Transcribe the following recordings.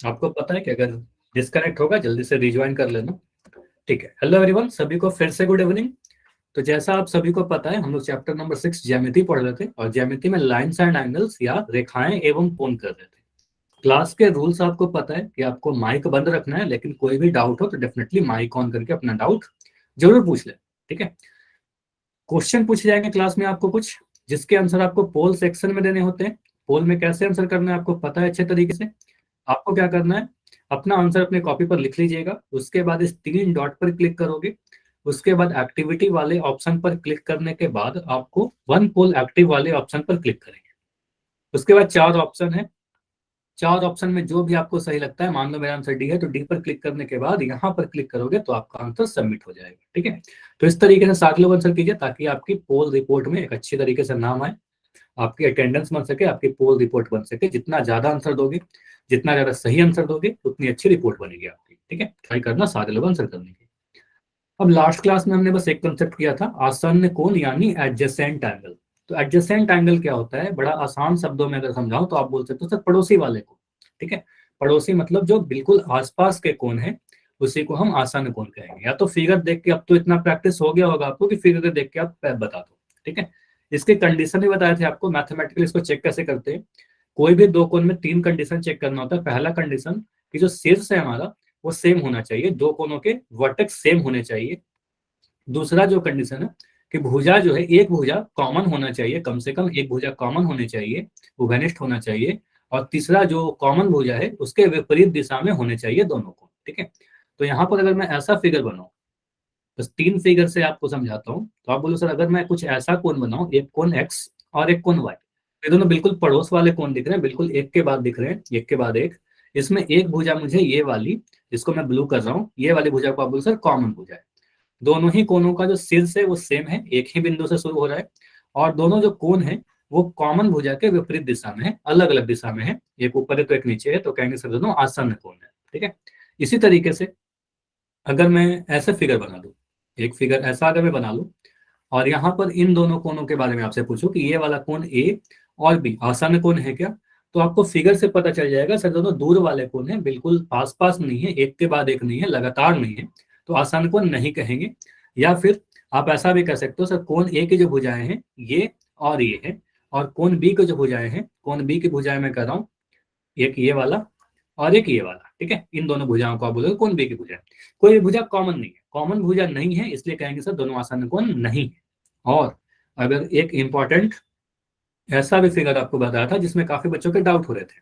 आपको पता है कि अगर डिस्कनेक्ट होगा जल्दी से रिज्वाइन कर लेना। ठीक है, हेलो एवरीवन, सभी को फिर से गुड इवनिंग। तो जैसा आप सभी को पता है, हम लोग चैप्टर नंबर 6 ज्यामिति पढ़ रहे थे और ज्यामिति में लाइंस एंड एंगल्स या रेखाएं एवं कोण कर रहे थे। क्लास के रूल्स आपको पता है कि आपको माइक बंद रखना है, लेकिन कोई भी डाउट हो तो डेफिनेटली माइक ऑन करके अपना डाउट जरूर पूछ ले। ठीक है, क्वेश्चन पूछे जाएंगे क्लास में आपको कुछ, जिसके आंसर आपको पोल सेक्शन में देने होते हैं। पोल में कैसे आंसर करना है आपको पता है अच्छे तरीके से। आपको क्या करना है, अपना आंसर अपने कॉपी पर लिख लीजिएगा, उसके बाद इस 3 डॉट पर क्लिक करोगे, उसके बाद एक्टिविटी वाले ऑप्शन पर क्लिक करने के बाद आपको वन पोल एक्टिव वाले ऑप्शन पर क्लिक करेंगे। उसके बाद 4 ऑप्शन है, 4 ऑप्शन में जो भी आपको सही लगता है, मान लो मेरा आंसर डी है तो डी पर क्लिक करने के बाद यहाँ पर क्लिक करोगे तो आपका आंसर सबमिट हो जाएगा। ठीक है, तो इस तरीके से सारे लोग आंसर कीजिए ताकि आपकी पोल रिपोर्ट में एक अच्छी तरीके से नाम आए, आपकी अटेंडेंस बन सके, आपकी पोल रिपोर्ट बन सके। जितना ज्यादा आंसर दोगे, जितना ज्यादा सही आंसर दोगे, उतनी अच्छी रिपोर्ट बनेगी आपकी। ठीक है, ट्राई करना सारे लोग आंसर करने की। अब लास्ट क्लास में हमने बस एक कंसेप्ट किया था, आसन्न कोण यानी एडजेसेंट एंगल। तो एडजेसेंट एंगल क्या होता है, बड़ा आसान शब्दों में अगर समझाऊं तो आप बोल सकते हो सर पड़ोसी वाले को। ठीक है, पड़ोसी मतलब जो बिल्कुल आसपास के कोण है उसी को हम आसन्न कोण कहेंगे। या तो फिगर देख के, अब तो इतना प्रैक्टिस हो गया होगा आपको कि फिगर देख के आप बता दो। ठीक है, इसके कंडीशन भी बताए थे आपको, मैथमेटिकली इसको चेक कैसे करते हैं। कोई भी दो कोण में 3 कंडीशन चेक करना होता है। पहला कंडीशन कि जो शीर्ष है हमारा वो सेम होना चाहिए, दो कोनों के वर्टेक्स सेम होने चाहिए। दूसरा जो कंडीशन है कि भुजा जो है, एक भुजा कॉमन होना चाहिए, कम से कम एक भुजा कॉमन होनी चाहिए, वो वेनिस्ट होना चाहिए। और तीसरा जो कॉमन भुजा है उसके विपरीत दिशा में होने चाहिए दोनों को। ठीक है, तो यहाँ पर अगर मैं ऐसा फिगर बनाऊं, बस 3 फिगर से आपको समझाता हूँ। तो आप बोलो सर अगर मैं कुछ ऐसा कोण बनाऊं, एक कोण एक्स और एक कोण वाई, ये दोनों बिल्कुल पड़ोस वाले कोण दिख रहे हैं, बिल्कुल एक के बाद दिख रहे हैं, एक के बाद एक। इसमें एक भुजा मुझे ये वाली, जिसको मैं ब्लू कर रहा हूँ, ये वाली भुजा को आप बोलो सर कॉमन भुजा है। दोनों ही कोनों का जो शीर्ष है वो सेम है, एक ही बिंदु से शुरू हो रहा है, और दोनों जो कोण है वो कॉमन भुजा के विपरीत दिशा में है, अलग अलग दिशा में है, एक ऊपर है तो एक नीचे है, तो कहेंगे सर दोनों आसन्न कोण है। ठीक है, इसी तरीके से अगर मैं ऐसे फिगर बना दूं, एक फिगर ऐसा अगर मैं बना लूं और यहाँ पर इन दोनों कोणों के बारे में आपसे पूछूं कि ये वाला कोण ए और बी आसन्न कोण है क्या, तो आपको फिगर से पता चल जाएगा सर दोनों दूर वाले कोण है, बिल्कुल पास पास नहीं है, एक के बाद एक नहीं है, लगातार नहीं है, तो आसन्न कोण नहीं कहेंगे। या फिर आप ऐसा भी कर सकते हो सर कोण ए की जो भुजाएं हैं ये और ये है, और कोण बी की जो भुजाएं हैं, कोण बी की भुजाएं मैं कर रहा हूँ, एक ये वाला और एक ये वाला। ठीक है, इन दोनों भुजाओं को आप बोलोगे कोण बी की भुजा। कोई भी भुजा कॉमन नहीं है, कॉमन भुजा नहीं है, इसलिए कहेंगे सर दोनों आसन्न कोण नहीं है। और अगर एक इंपॉर्टेंट ऐसा भी फिगर आपको बताया था जिसमें काफी बच्चों के डाउट हो रहे थे,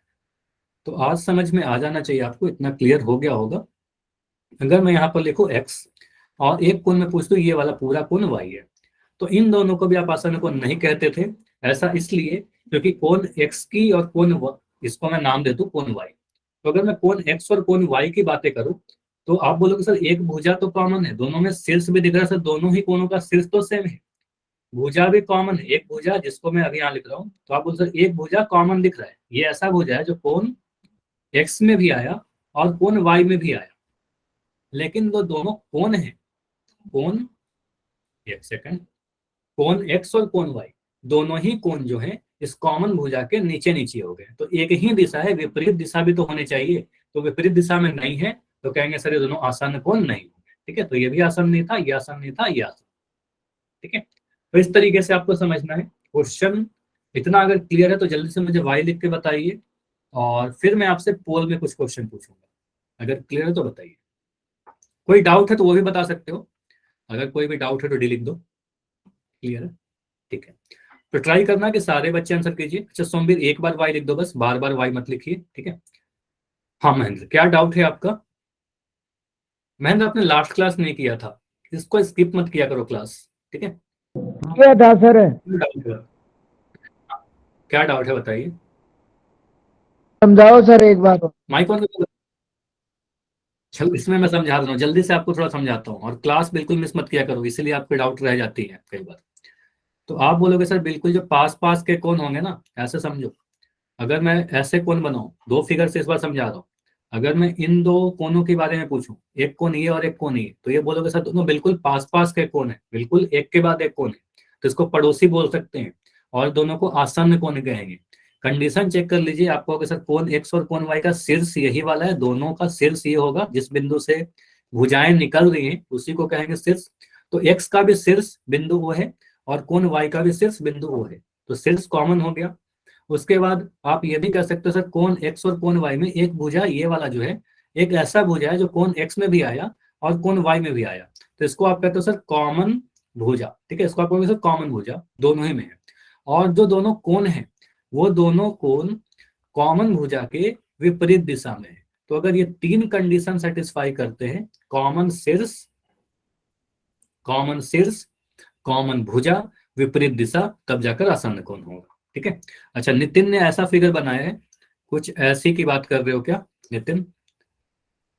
तो आज समझ में आ जाना चाहिए आपको, इतना क्लियर हो गया होगा। अगर मैं यहाँ पर लिखूं एक्स और एक कोण में पूछ दूं ये वाला पूरा कोण वाई है, तो इन दोनों को भी आप आसन्न कोण नहीं कहते थे। ऐसा इसलिए क्योंकि कोण एक्स की और इसको मैं नाम दे दूं कोण वाई। तो अगर मैं कोण एक्स और कोण वाई की बातें करूं तो आप बोलोगे सर एक भुजा तो कॉमन है, दोनों में शीर्ष भी दिख रहा है सर, दोनों ही कोणों का शीर्ष तो सेम है, भुजा भी कॉमन है, एक भुजा जिसको मैं अभी यहाँ लिख रहा हूँ, तो आप बोल सर एक भुजा कॉमन दिख रहा है, ये ऐसा भुजा है जो कोण एक्स में भी आया और कोण वाई में भी आया, लेकिन वो दोनों कोण है, कोण, एक सेकंड, कोण एक्स और कोण वाई, दोनों ही कोण जो है इस कॉमन भुजा के नीचे नीचे हो गए, तो एक ही दिशा है, विपरीत दिशा भी तो होनी चाहिए, तो विपरीत दिशा में नहीं है, तो कहेंगे सर ये दोनों आसन्न कोण नहीं होंगे। ठीक है, तो ये भी आसन्न नहीं था, ये आसन्न नहीं था, ये आसन्न। ठीक है, तो इस तरीके से आपको समझना है क्वेश्चन। इतना अगर क्लियर है तो जल्दी से मुझे वाई लिख के बताइए, और फिर मैं आपसे पोल में कुछ क्वेश्चन पूछूंगा। अगर क्लियर है तो बताइए, कोई डाउट है तो वो भी बता सकते हो, अगर कोई भी डाउट है तो डी लिख दो। क्लियर है, ठीक है, तो ट्राई करना कि सारे बच्चे आंसर कीजिए। अच्छा सोमवीर एक बार वाई लिख दो, बस बार बार वाई मत लिखिए। ठीक है, हाँ महेंद्र क्या डाउट है आपका। महेंद्र आपने लास्ट क्लास नहीं किया था, इसको स्किप मत किया करो क्लास। ठीक है, क्या था सर? क्या डाउट है बताइए। समझाओ सर एक बार। माइक ऑन, चल इसमें मैं समझा रहा हूँ, जल्दी से आपको थोड़ा समझाता हूँ, और क्लास बिल्कुल मिस मत किया करो, इसीलिए आपके डाउट रह जाती है कई बार। तो आप बोलोगे सर बिल्कुल जो पास पास के कोण होंगे ना, ऐसे समझो, अगर मैं ऐसे कोण बनाऊं, दो फिगर से इस बार समझा रहा हूँ, अगर मैं इन दो कोणों के बारे में पूछूं, एक कोण ये और एक कोण ये, तो ये बोलोगे सर दोनों बिल्कुल पास पास के कोण है, बिल्कुल एक के बाद एक कोण है, तो इसको पड़ोसी बोल सकते हैं, और दोनों को आसन्न कोण कहेंगे। कंडीशन चेक कर लीजिए, आपको अगर सर कोण एक्स और कोण वाई का शीर्ष यही वाला है, दोनों का शीर्ष ये होगा, जिस बिंदु से भुजाएं निकल रही हैं उसी को कहेंगे शीर्ष। तो एक्स का भी शीर्ष बिंदु वो है और कोण वाई का भी शीर्ष बिंदु वो है, तो शीर्ष कॉमन हो गया। उसके बाद आप ये भी कह सकते हो सर कोण एक्स और कोण वाई में एक भुजा ये वाला जो है, एक ऐसा भुजा है जो कोण एक्स में भी आया और कोण वाई में भी आया, तो इसको आप कहते हो सर कॉमन भुजा। ठीक है, इसको आप कहोगे सर कॉमन भुजा, दोनों ही में है। और जो दोनों कोण है वो दोनों कोण कॉमन भुजा के विपरीत दिशा में है। तो अगर ये तीन कंडीशन सेटिस्फाई करते हैं, कॉमन शीर्ष, कॉमन शीर्ष, कॉमन भुजा, विपरीत दिशा, तब जाकर आसन्न कोण होगा। ठीक है। अच्छा, नितिन ने ऐसा फिगर बनाया है, कुछ ऐसी की बात कर रहे हो क्या नितिन?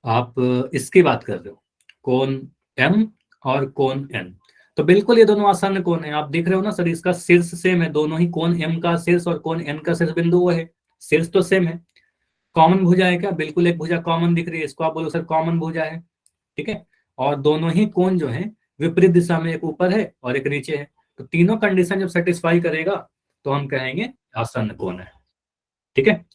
आप इसकी बात कर रहे हो, कोण एम और कोण एन। तो बिल्कुल ये दोनों आसन्न कोण है, आप देख रहे हो ना सर, इसका शीर्ष सेम है, दोनों ही कोण एम का शीर्ष और कोण एन का शीर्ष बिंदु वो है, शीर्ष तो सेम है। कॉमन भुजा है क्या? बिल्कुल एक भुजा कॉमन दिख रही है, इसको आप बोलो सर कॉमन भुजा है। ठीक है, और दोनों ही कोण जो है विपरीत दिशा में, एक ऊपर है और एक नीचे है, तो तीनों कंडीशन जब सेटिस्फाई करेगा तो हम कहेंगे आसन्न कोण है। ठीक है,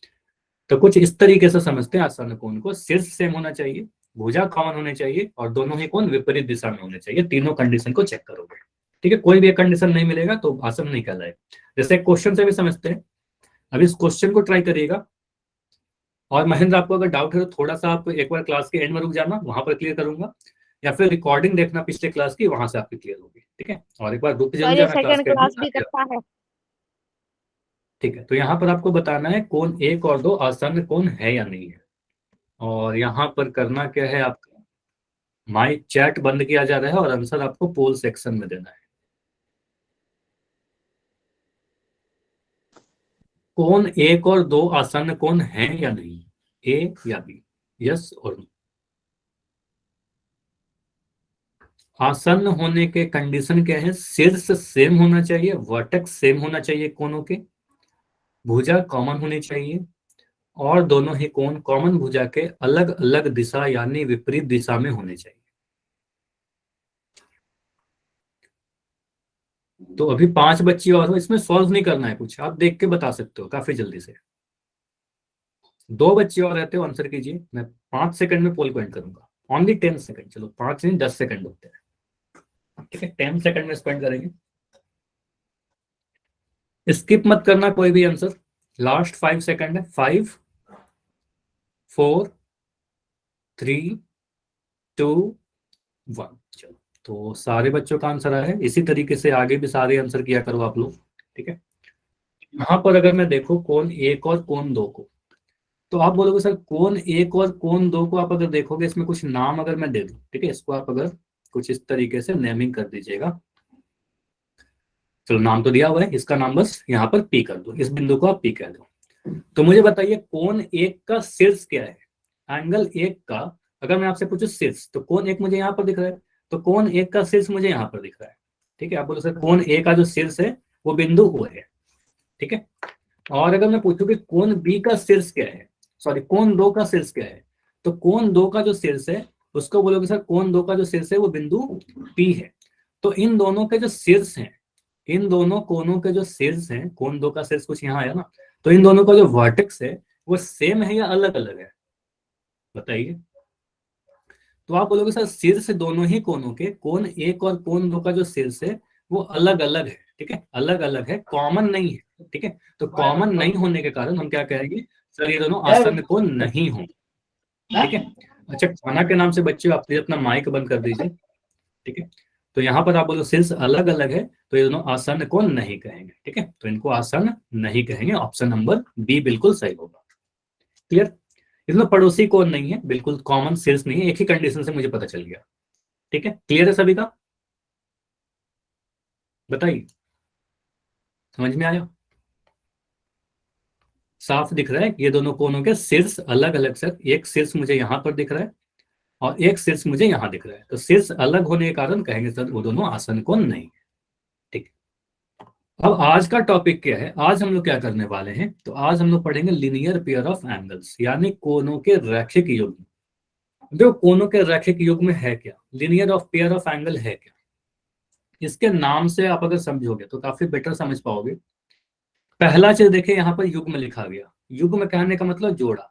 तो कुछ इस तरीके से समझते हैं आसन्न कोण को, शीर्ष सेम होना चाहिए, भुजा कॉमन होने चाहिए और दोनों ही कोण विपरीत दिशा में होने चाहिए, तीनों कंडीशन को चेक करोगे। ठीक है, कोई भी एक कंडीशन नहीं मिलेगा तो आसन्न नहीं कहलाएगा। जैसे क्वेश्चन से भी समझते हैं, अभी इस क्वेश्चन को ट्राई करिएगा। और महेंद्र, आपको अगर डाउट है तो थोड़ा सा आप एक बार क्लास के एंड में रुक जाना, वहां पर क्लियर करूंगा, या फिर रिकॉर्डिंग देखना पिछले क्लास की, वहां से आपकी क्लियर होगी। ठीक है, और एक बार रुक जल्दी जाना क्लास सेकंड के एंड में। क्लास भी करता है। ठीक है, तो यहाँ पर आपको बताना है कोण एक और दो आसन्न कोण है या नहीं है। और यहाँ पर करना क्या है, आपका माइक चैट बंद किया जा रहा है और आंसर आपको पोल सेक्शन में देना है। कोण एक और दो आसन्न कोण है या नहीं, ए या बी, यस और नो। आसन्न होने के कंडीशन क्या है? शीर्ष सेम होना चाहिए, वर्टेक्स सेम होना चाहिए कोणों के, भुजा कॉमन होनी चाहिए और दोनों ही कोण कॉमन भुजा के अलग अलग दिशा यानी विपरीत दिशा में होने चाहिए। तो अभी 5 बच्चे और हो, इसमें सॉल्व नहीं करना है कुछ, आप देख के बता सकते हो काफी जल्दी से। 2 बच्चे और रहते हो, आंसर कीजिए, मैं 5 सेकंड में पोल को एंड करूंगा, ओनली 10 सेकंड, चलो 5 नहीं 10 सेकंड होते हैं। ठीक है, 10 सेकंड में स्पेंड करेंगे, स्किप मत करना कोई भी आंसर। लास्ट 5 सेकंड है, 5 4 3 2 1। चलो, तो सारे बच्चों का आंसर आया है, इसी तरीके से आगे भी सारे आंसर किया करो आप लोग। ठीक है, यहाँ पर अगर मैं देखो कोण एक और कोण दो को, तो आप बोलोगे सर कोण एक और कोण दो को आप अगर देखोगे, इसमें कुछ नाम अगर मैं दे दूं, ठीक है, इसको आप अगर कुछ इस तरीके से नेमिंग कर दीजिएगा। चलो, नाम तो दिया हुआ है, इसका नाम बस यहाँ पर पी कर दो, इस बिंदु को आप पी कह दो। तो मुझे बताइए कोण एक का शीर्ष क्या है? एंगल एक का अगर मैं आपसे पूछूं शीर्ष, तो कोण एक मुझे यहाँ पर दिख रहा है, तो कोण एक का शीर्ष मुझे यहाँ पर दिख रहा है। ठीक है, आप बोलो सर कोण ए का जो शीर्ष है वो बिंदु ओ है। ठीक है, और अगर मैं पूछूं कि कोण बी का शीर्ष क्या है, सॉरी कोण दो का शीर्ष क्या है, तो कोण दो का जो शीर्ष है उसको बोलोगे सर कोण दो का जो शीर्ष है वो बिंदु पी है। तो इन दोनों के जो शीर्ष हैं, इन दोनों कोणों के जो शीर्ष हैं, कोण दो का शीर्ष कुछ यहाँ आया ना, तो इन दोनों का जो वर्टेक्स है वो सेम है या अलग अलग है, बताइए। तो आप बोलोगे सर शीर्ष दोनों ही कोणों के, कोण एक और कोण दो का जो शीर्ष है वो अलग अलग है। ठीक है, अलग अलग है, कॉमन नहीं है। ठीक है, तो कॉमन नहीं होने के कारण हम क्या कहेंगे, सर ये दोनों आसन्न कोण नहीं होंगे। ठीक है, अच्छा, खाना के नाम से बच्चे आप प्लीज अपना माइक बंद कर दीजिए। ठीक है, तो यहाँ पर आप बोलो शीर्ष अलग अलग है, तो ये दोनों आसन्न कोण नहीं कहेंगे। ठीक है, तो इनको आसन्न नहीं कहेंगे, ऑप्शन नंबर बी बिल्कुल सही होगा। क्लियर? इसमें पड़ोसी कोण नहीं है, बिल्कुल कॉमन शीर्ष नहीं है, एक ही कंडीशन से मुझे पता चल गया। ठीक है, क्लियर है सभी का? बताइए, समझ में आया? साफ दिख रहा है, ये दोनों कोणों के शीर्ष अलग अलग, सर एक शीर्ष मुझे यहाँ पर दिख रहा है और एक शीर्ष मुझे यहाँ दिख रहा है, तो शीर्ष अलग होने के कारण कहेंगे सर वो दोनों आसन्न कोण नहीं। ठीक, अब आज का टॉपिक क्या है, आज हम लोग क्या करने वाले हैं, तो आज हम लोग पढ़ेंगे लीनियर पेयर ऑफ एंगल्स, यानी कोणों के रैखिक युग्म। जो कोणों के रैखिक युग्म है क्या, linear of pair of angle है क्या, इसके नाम से आप अगर समझोगे तो काफी बेटर समझ पाओगे। पहला चीज देखिए यहाँ पर युग्म लिखा गया। युग्म कहने का मतलब जोड़ा,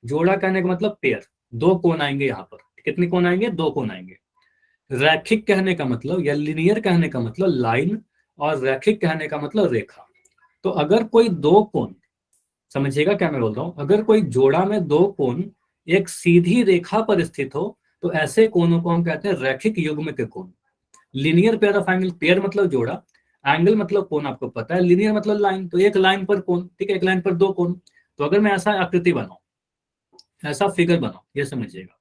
जोड़ा कहने का मतलब पेयर, दो कोण आएंगे यहाँ पर। कितने कोण आएंगे? दो कोण आएंगे। रैखिक कहने का मतलब या लिनियर कहने का मतलब लाइन, और रैखिक कहने का मतलब रेखा। तो अगर कोई दो कोण, समझिएगा क्या मैं बोल रहा हूं, अगर कोई जोड़ा में दो कोण एक सीधी रेखा पर स्थित हो तो ऐसे कोणों को हम कहते हैं रैखिक युग्म के कोण। Linear pair of angle, pair मतलब जोड़ा, एंगल मतलब कोण आपको पता है, लिनियर मतलब लाइन, तो एक लाइन पर कोण, ठीक है, एक लाइन पर दो कोण। तो अगर मैं ऐसा आकृति बनाऊं, ऐसा फिगर बनाऊं, ये समझिएगा,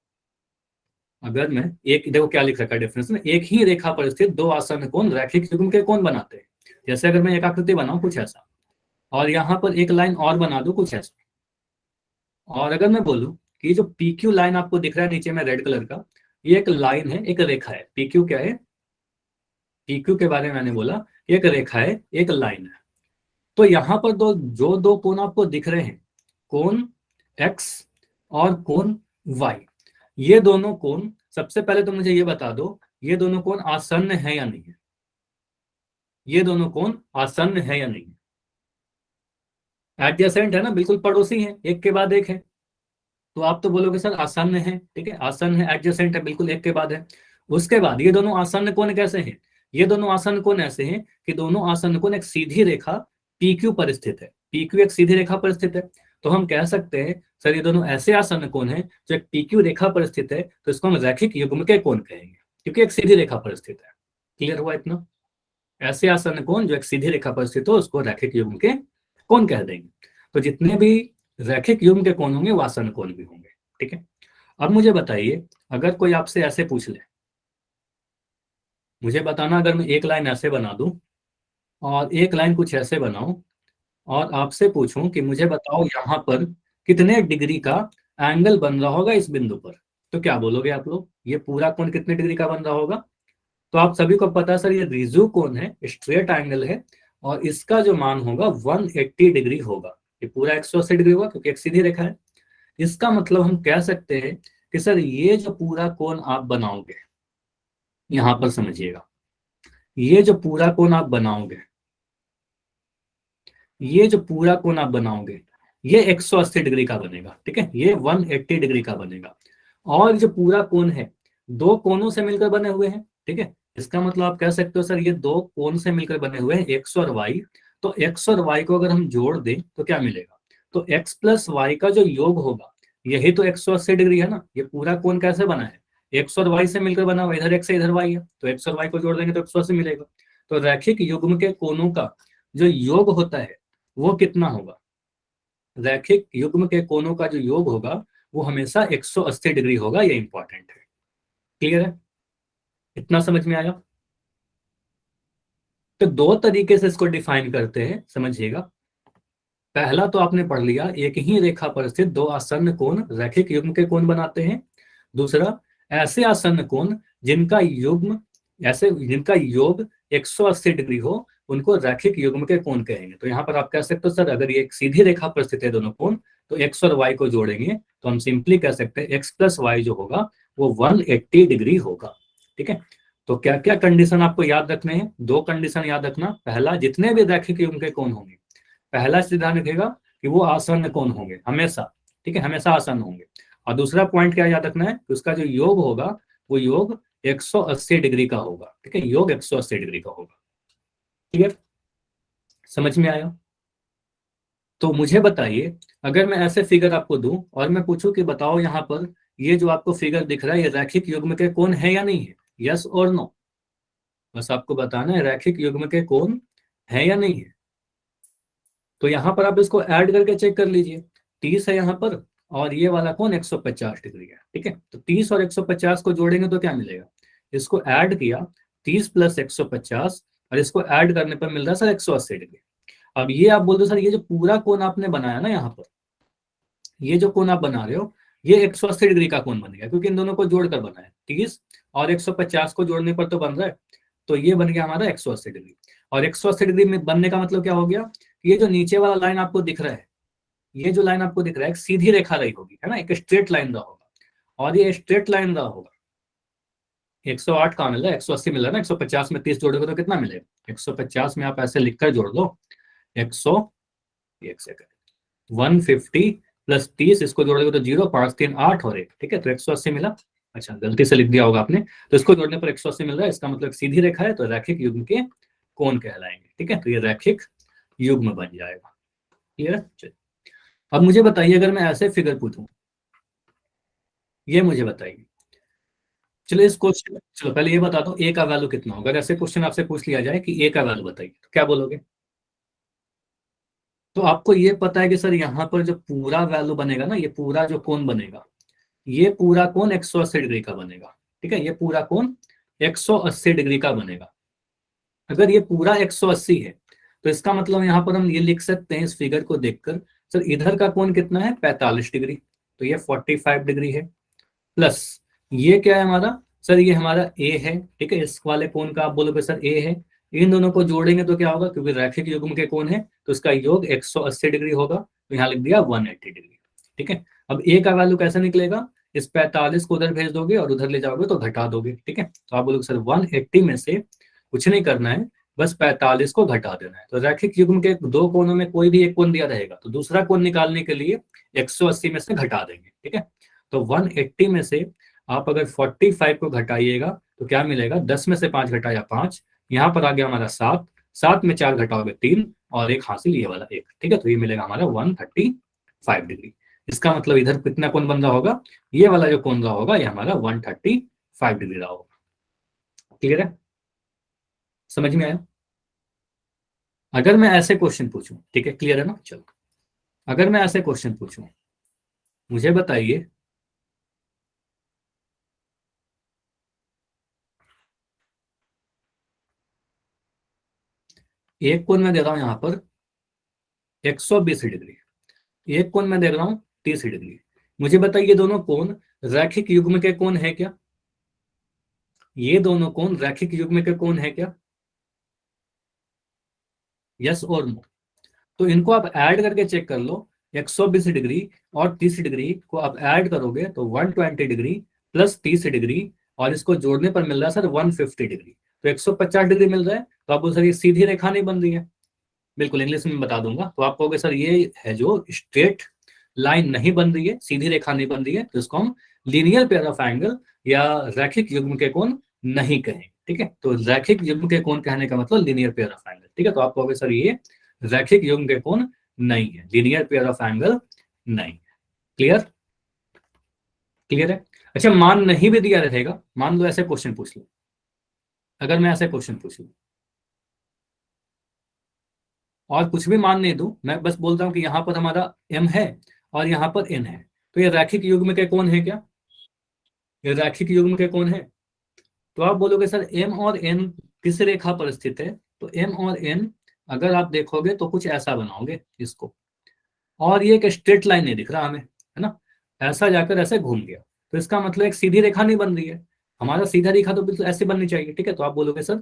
अगर मैं एक, देखो क्या लिख रखा है डिफरेंस में, एक ही रेखा पर स्थित दो आसन्न कोण रैखिक युग्म के कोण बनाते हैं। जैसे अगर मैं एक आकृति बनाऊं कुछ ऐसा, और यहाँ पर एक लाइन और बना दूं कुछ ऐसा, और अगर मैं बोलूं कि जो पी क्यू लाइन आपको दिख रहा है नीचे में रेड कलर का, ये एक लाइन है, एक रेखा है। पी क्यू क्या है? पी क्यू के बारे में मैंने बोला एक रेखा है, एक लाइन है। तो यहाँ पर दो कोण आपको दिख रहे हैं, कोण एक्स और कोण वाई, ये दोनों कोण, सबसे पहले तो मुझे ये बता दो, ये दोनों कोण आसन्न है या नहीं है? ये दोनों कोण आसन्न है या नहीं? एडजेसेंट है ना, बिल्कुल पड़ोसी है, एक के बाद एक है। तो आप तो बोलोगे सर आसन्न है, ठीक है, आसन्न है, एडजेसेंट है, बिल्कुल एक के बाद है। उसके बाद ये दोनों आसन्न कोण कैसे हैं? ये दोनों आसन्न कोण ऐसे हैं कि दोनों आसन्न कोण एक सीधी रेखा पी क्यू पर स्थित है। पी क्यू एक सीधी रेखा पर स्थित है, तो हम कह सकते हैं सर ये दोनों ऐसे आसन्न कोण हैं जो एक पी क्यू रेखा पर स्थित है, तो इसको हम रैखिक युग्म के कोण कहेंगे, क्योंकि एक सीधी रेखा पर स्थित है। क्लियर हुआ इतना? ऐसे आसन्न कोण जो एक सीधी रेखा पर स्थित हो उसको रैखिक युग्म के कोण कह देंगे। तो जितने भी रैखिक युग्म के कोण होंगे वो आसन्न कोण भी होंगे, ठीक है। अब मुझे बताइए, अगर कोई आपसे ऐसे पूछ ले, मुझे बताना, अगर मैं एक लाइन ऐसे बना दूं और एक लाइन कुछ ऐसे बनाऊं, और आपसे पूछूं कि मुझे बताओ यहाँ पर कितने डिग्री का एंगल बन रहा होगा इस बिंदु पर, तो क्या बोलोगे आप लोग? ये पूरा कोण कितने डिग्री का बन रहा होगा? तो आप सभी को पता है सर ये रिजु कोण है, स्ट्रेट एंगल है, और इसका जो मान होगा 180 डिग्री होगा। ये पूरा 180 डिग्री होगा क्योंकि एक सीधी रेखा है। इसका मतलब हम कह सकते हैं कि सर ये जो पूरा कोण आप बनाओगे, यहां पर समझिएगा, ये जो पूरा कोण आप बनाओगे, ये जो पूरा कोण आप बनाओगे, ये 180 डिग्री का बनेगा, ठीक है, ये 180 डिग्री का बनेगा। और जो पूरा कोण है दो कोणों से मिलकर बने हुए हैं, ठीक है, इसका मतलब आप कह सकते हो सर ये दो कोण से मिलकर बने हुए हैं, एक्स और वाई। तो एक्स और वाई को अगर हम जोड़ दें तो क्या मिलेगा? तो एक्स प्लस वाई का जो योग होगा, यही तो 180 डिग्री है ना। ये पूरा कोण कैसे बना है? एक्स और वाई से मिलकर बना हुआ, इधर एक्स है इधर वाई है, तो एक्स और वाई को जोड़ देंगे तो 180 मिलेगा। तो रैखिक युग्म के कोणों का जो योग होता है वो कितना होगा? रैखिक युग्म के कोणों का जो योग होगा वो हमेशा 180 डिग्री होगा, ये इंपॉर्टेंट है। क्लियर है? इतना समझ में आया? तो दो तरीके से इसको डिफाइन करते हैं, समझिएगा। पहला तो आपने पढ़ लिया, एक ही रेखा पर स्थित दो आसन्न कोण रैखिक युग्म के कोण बनाते हैं। दूसरा, ऐसे आसन्न कोण जिनका युग्म, ऐसे जिनका योग 180 डिग्री हो उनको रैखिक युग्म के कोण कहेंगे। तो यहाँ पर आप कह सकते हो सर अगर ये एक सीधी रेखा पर स्थित है दोनों कोण, तो एक्स और वाई को जोड़ेंगे तो हम सिंपली कह सकते हैं एक्स प्लस वाई जो होगा वो 180 डिग्री होगा, ठीक है। तो क्या क्या कंडीशन आपको याद रखने हैं? दो कंडीशन याद रखना। पहला, जितने भी रैखिक युग्म के कोण होंगे, पहला ध्यान रखिएगा कि वो आसन्न कोण होंगे हमेशा, ठीक है, हमेशा आसन्न होंगे। और दूसरा पॉइंट क्या याद रखना है कि उसका जो योग होगा वो योग 180 डिग्री का होगा, ठीक है, योग 180 डिग्री का होगा। ठीक है, समझ में आया? तो मुझे बताइए, अगर मैं ऐसे फिगर आपको दूं और मैं पूछूं कि बताओ यहाँ पर ये जो आपको फिगर दिख रहा है ये रैखिक युग्म के कोण है या नहीं है? यस और नो, बस आपको बताना है रैखिक युग्म के कोण है या नहीं है। तो यहाँ पर आप इसको ऐड करके चेक कर लीजिए, 30 है यहाँ पर और ये वाला कोण 150 डिग्री है, ठीक है। तो 30 और 150 को जोड़ेंगे तो क्या मिलेगा? इसको ऐड किया, 30 प्लस 150, और इसको ऐड करने पर मिल रहा है सर 180 डिग्री। अब ये आप बोल दो सर ये जो पूरा कोण आपने बनाया ना यहाँ पर, ये जो कोण आप बना रहे हो ये 180 डिग्री का कोण बन गया, क्योंकि इन दोनों को जोड़कर बना है। 30 और 150 को जोड़ने पर तो बन रहा है, तो ये बन गया हमारा 180 डिग्री। और 180 डिग्री में बनने का मतलब क्या हो गया? ये जो नीचे वाला लाइन आपको दिख रहा है, ये जो लाइन आपको दिख रहा है एक सीधी रेखा रही होगी, है ना, एक स्ट्रेट लाइन रहा होगा, और ये स्ट्रेट लाइन रहा होगा। 108 कहाँ मिल रहा है? 180 मिल रहा है ना। 150 में 30 जोड़ोगे तो कितना मिलेगा? 150 में आप ऐसे लिखकर जोड़ दो, 180 एक सेकंड, 150 प्लस 30, इसको जोड़ोगे तो 0, 5 3 8 और 1, ठीक है, तो 180 मिला। अच्छा, गलती से लिख दिया होगा आपने, तो इसको जोड़ने पर 180 मिल रहा है, इसका मतलब सीधी रेखा है, तो रैखिक युग्म के कोण कहलाएंगे, ठीक है, तो ये रैखिक युग्म बन जाएगा। क्लियर है? अब मुझे बताइए, अगर मैं ऐसे फिगर पूछूं, ये मुझे बताइए, चलो इस क्वेश्चन, चलो पहले ये बता दो ए का वैल्यू कितना होगा। अगर ऐसे क्वेश्चन आपसे पूछ लिया जाए कि ए का वैल्यू बताइए, तो क्या बोलोगे? तो आपको ये पता है कि सर यहाँ पर जो पूरा वैल्यू बनेगा ना, ये पूरा जो कोण बनेगा, ये पूरा कोण 180 डिग्री का बनेगा, ठीक है, ये पूरा कोण 180 डिग्री का बनेगा। अगर ये पूरा 180 है, तो इसका मतलब यहाँ पर हम ये लिख सकते हैं इस फिगर को देखकर, सर इधर का कोण कितना है, 45 डिग्री, तो ये 45 डिग्री है, प्लस ये क्या है हमारा, सर ये हमारा ए है, ठीक है, इस वाले कोण का आप बोलोगे सर ए है, इन दोनों को जोड़ेंगे तो क्या होगा, क्योंकि रैखिक युग्म के कोण है तो इसका योग 180 डिग्री होगा, तो यहाँ लिख दिया 180 डिग्री, ठीक है। अब ए का वैल्यू कैसे निकलेगा, इस 45 को उधर भेज दोगे और उधर ले जाओगे तो घटा दोगे, ठीक है, तो आप बोलोगे सर 180 में से कुछ नहीं करना है, बस 45 को घटा देना है, तो रैखिक युग्म के दो कोणों में कोई भी एक कोण दिया रहेगा, तो दूसरा कोण निकालने के लिए 180 में से घटा देंगे, ठीक है, तो 180 में से आप अगर 45 को घटाइएगा तो क्या मिलेगा, 10 में से 5 घटाया 5, यहाँ पर आ गया हमारा 7, 7 में 4 घटाओगे 3 और एक हासिल ये वाला 1, ठीक है, तो ये मिलेगा हमारा 135 डिग्री। इसका मतलब इधर कितना कोण बन रहा होगा, ये वाला जो कोण रहा होगा ये हमारा 135 डिग्री रहा होगा। क्लियर है? समझ में आया? अगर मैं ऐसे क्वेश्चन पूछूं, ठीक है, क्लियर है ना? चलो, अगर मैं ऐसे क्वेश्चन पूछूं, मुझे बताइए, एक कोण मैं दे रहा हूं यहां पर 120 डिग्री, एक कोण मैं दे रहा हूं 30 डिग्री, मुझे बताइए दोनों कोण रैखिक युग्म के कोण है क्या? ये दोनों कोण रैखिक युग्म के कोण है क्या? यस और नो? तो इनको आप ऐड करके चेक कर लो, 120 डिग्री और 30 डिग्री को आप ऐड करोगे तो 120 डिग्री प्लस 30 डिग्री, और इसको जोड़ने पर मिल रहा है सर 150 डिग्री, तो 150 डिग्री मिल रहा है, तो आप सर ये सीधी रेखा नहीं बन रही है। बिल्कुल इंग्लिश में बता दूंगा, तो आप कहोगे सर ये है जो स्ट्रेट लाइन नहीं बन रही है, सीधी रेखा नहीं बन रही है, तो इसको हम लीनियर पेयर ऑफ एंगल या रैखिक युग्म के कोण नहीं कहेंगे, ठीक है, तो रैखिक युग्म के कोण कहने का मतलब लीनियर पेयर ऑफ एंगल, ठीक है, तो आप कहोगे सर ये रैखिक युग्म के कोण नहीं है, लीनियर पेयर ऑफ एंगल नहीं। क्लियर? क्लियर है? अच्छा, मान नहीं भी दिया रहेगा, मान लो ऐसे क्वेश्चन पूछ लो, अगर मैं ऐसे क्वेश्चन पूछ लूं और कुछ भी मान नहीं दूं, मैं बस बोलता हूं कि यहां पर हमारा m है और यहां पर n है, तो ये रैखिक युग्म के कोण है क्या? ये रैखिक युग्म के कोण है? तो आप बोलोगे सर m और n किस रेखा पर स्थित है, तो m और n अगर आप देखोगे तो कुछ ऐसा बनाओगे इसको, और ये एक स्ट्रेट लाइन नहीं दिख रहा हमें, है ना, ऐसा जाकर ऐसे घूम गया, तो इसका मतलब एक सीधी रेखा नहीं बन रही है, हमारा सीधा रेखा तो बिल्कुल ऐसे बननी चाहिए, ठीक है, तो आप बोलोगे सर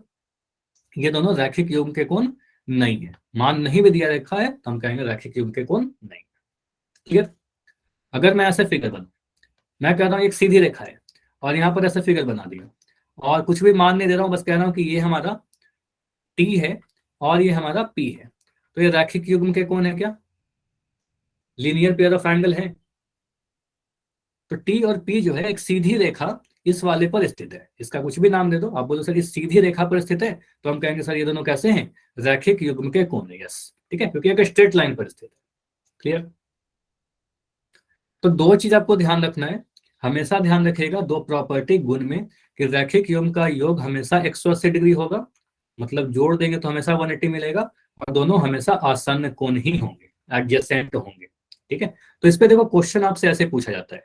ये दोनों रैखिक युग्म के कोण नहीं है, मान नहीं भी दिया रखा है तो हम कहेंगे रैखिक युग्म के कोण नहीं। क्लियर? अगर मैं ऐसे फिगर बना, मैं कह रहा हूँ एक सीधी रेखा है और यहाँ पर ऐसे फिगर बना दिया और कुछ भी मान नहीं दे रहा हूँ, बस कह रहा हूँ कि ये हमारा टी है और ये हमारा पी है, तो ये रैखिक युग्म के कोण है क्या? लीनियर पेयर ऑफ एंगल है, तो टी और पी जो है एक सीधी रेखा इस वाले पर स्थित है, इसका कुछ भी नाम दे दो, आप बोलो सर इस सीधी रेखा पर स्थित है, तो हम कहेंगे सर ये दोनों कैसे हैं, रैखिक युग्म के कोण है, यस, ठीक है, क्योंकि एक स्ट्रेट लाइन पर स्थित है। क्लियर? तो दो चीज आपको ध्यान रखना है, हमेशा ध्यान रखिएगा दो प्रॉपर्टी गुण में, कि रैखिक युग्म का योग हमेशा 180 डिग्री होगा, मतलब जोड़ देंगे तो हमेशा 180 मिलेगा, और दोनों हमेशा आसन्न कोण ही होंगे, एडजेसेंट होंगे, ठीक है। तो इस पे देखो क्वेश्चन आपसे ऐसे पूछा जाता है,